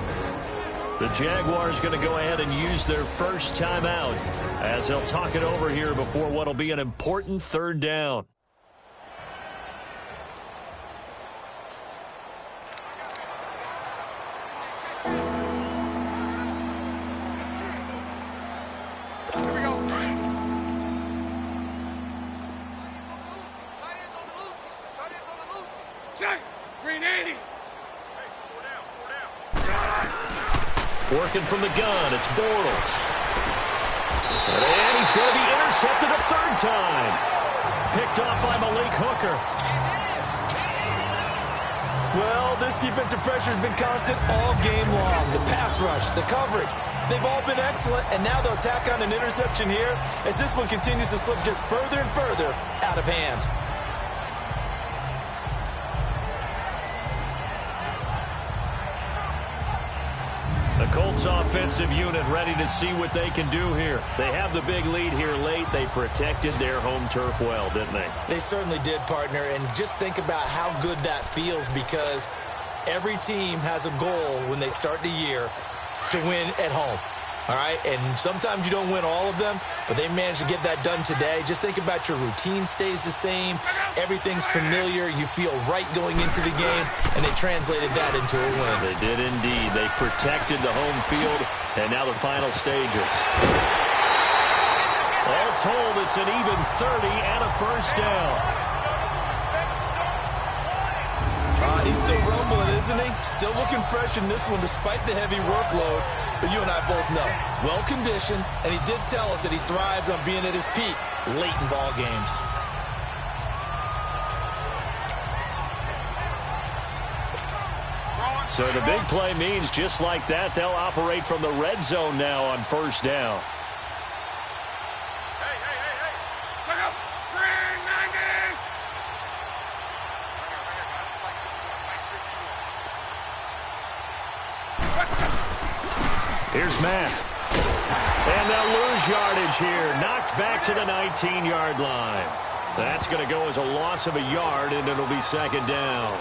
The Jaguars going to go ahead and use their first timeout as they'll talk it over here before what will be an important 3rd down. Working from the gun, it's Bortles. And he's going to be intercepted a third time. Picked off by Malik Hooker. Well, this defensive pressure has been constant all game long. The pass rush, the coverage, they've all been excellent, and now they'll tack on an interception here as this one continues to slip just further and further out of hand. The Colts offensive unit ready to see what they can do here. They have the big lead here late. They protected their home turf well, didn't they? They certainly did, partner, and just think about how good that feels because every team has a goal when they start the year to win at home. All right, and sometimes you don't win all of them, but they managed to get that done today. Just think about your routine stays the same. Everything's familiar. You feel right going into the game, and they translated that into a win. They did indeed. They protected the home field, and now the final stages. All told, it's an even 30 and a first down. He's still rumbling, isn't he? Still looking fresh in this one despite the heavy workload. But you and I both know, well-conditioned, and he did tell us that he thrives on being at his peak late in ball games. So the big play means just like that, they'll operate from the red zone now on first down. Here's Matt. And they'll lose yardage here. Knocked back to the 19-yard line. That's going to go as a loss of a yard, and it'll be second down.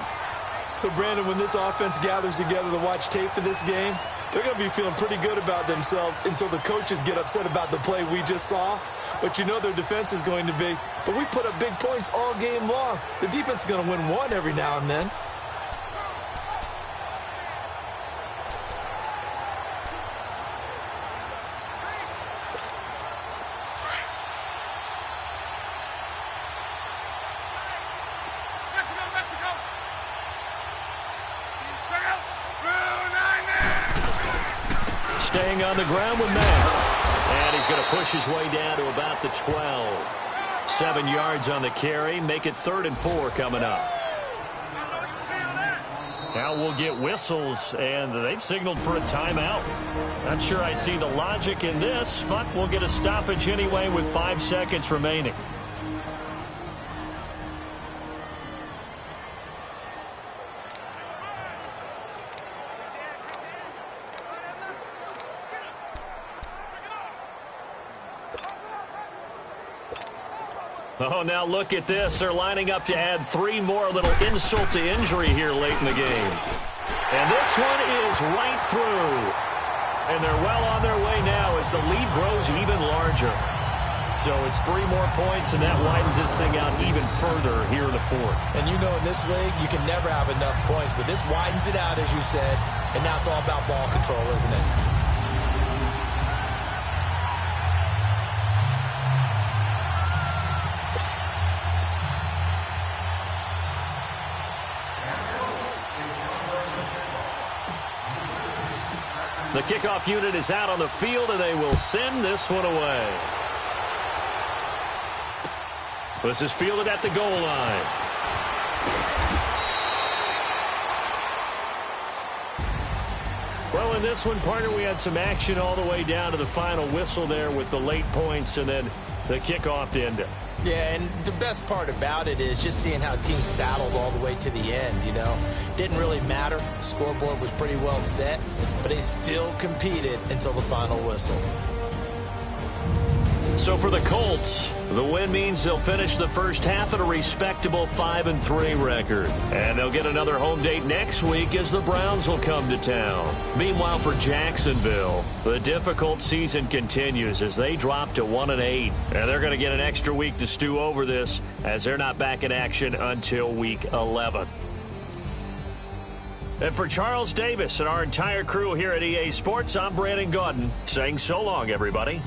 So, Brandon, when this offense gathers together to watch tape for this game, they're going to be feeling pretty good about themselves until the coaches get upset about the play we just saw. But you know their defense is going to be. But we put up big points all game long. The defense is going to win one every now and then. Staying on the ground with Matt. And he's going to push his way down to about the 12. 7 yards on the carry. Make it 3rd and 4 coming up. Now we'll get whistles, and they've signaled for a timeout. Not sure I see the logic in this, but we'll get a stoppage anyway with 5 seconds remaining. Oh, now look at this. They're lining up to add 3 more, a little insult to injury here late in the game. And this one is right through. And they're well on their way now as the lead grows even larger. So it's 3 more points, and that widens this thing out even further here in the 4th. And you know in this league, you can never have enough points, but this widens it out, as you said, and now it's all about ball control, isn't it? The kickoff unit is out on the field, and they will send this one away. This is fielded at the goal line. Well, in this one, partner, we had some action all the way down to the final whistle there with the late points and then the kickoff to end it. Yeah, and the best part about it is just seeing how teams battled all the way to the end, you know. Didn't really matter. The scoreboard was pretty well set, but they still competed until the final whistle. So for the Colts, the win means they'll finish the first half at a respectable 5-3 record. And they'll get another home date next week as the Browns will come to town. Meanwhile, for Jacksonville, the difficult season continues as they drop to 1-8. And they're going to get an extra week to stew over this as they're not back in action until week 11. And for Charles Davis and our entire crew here at EA Sports, I'm Brandon Gaudin saying so long, everybody.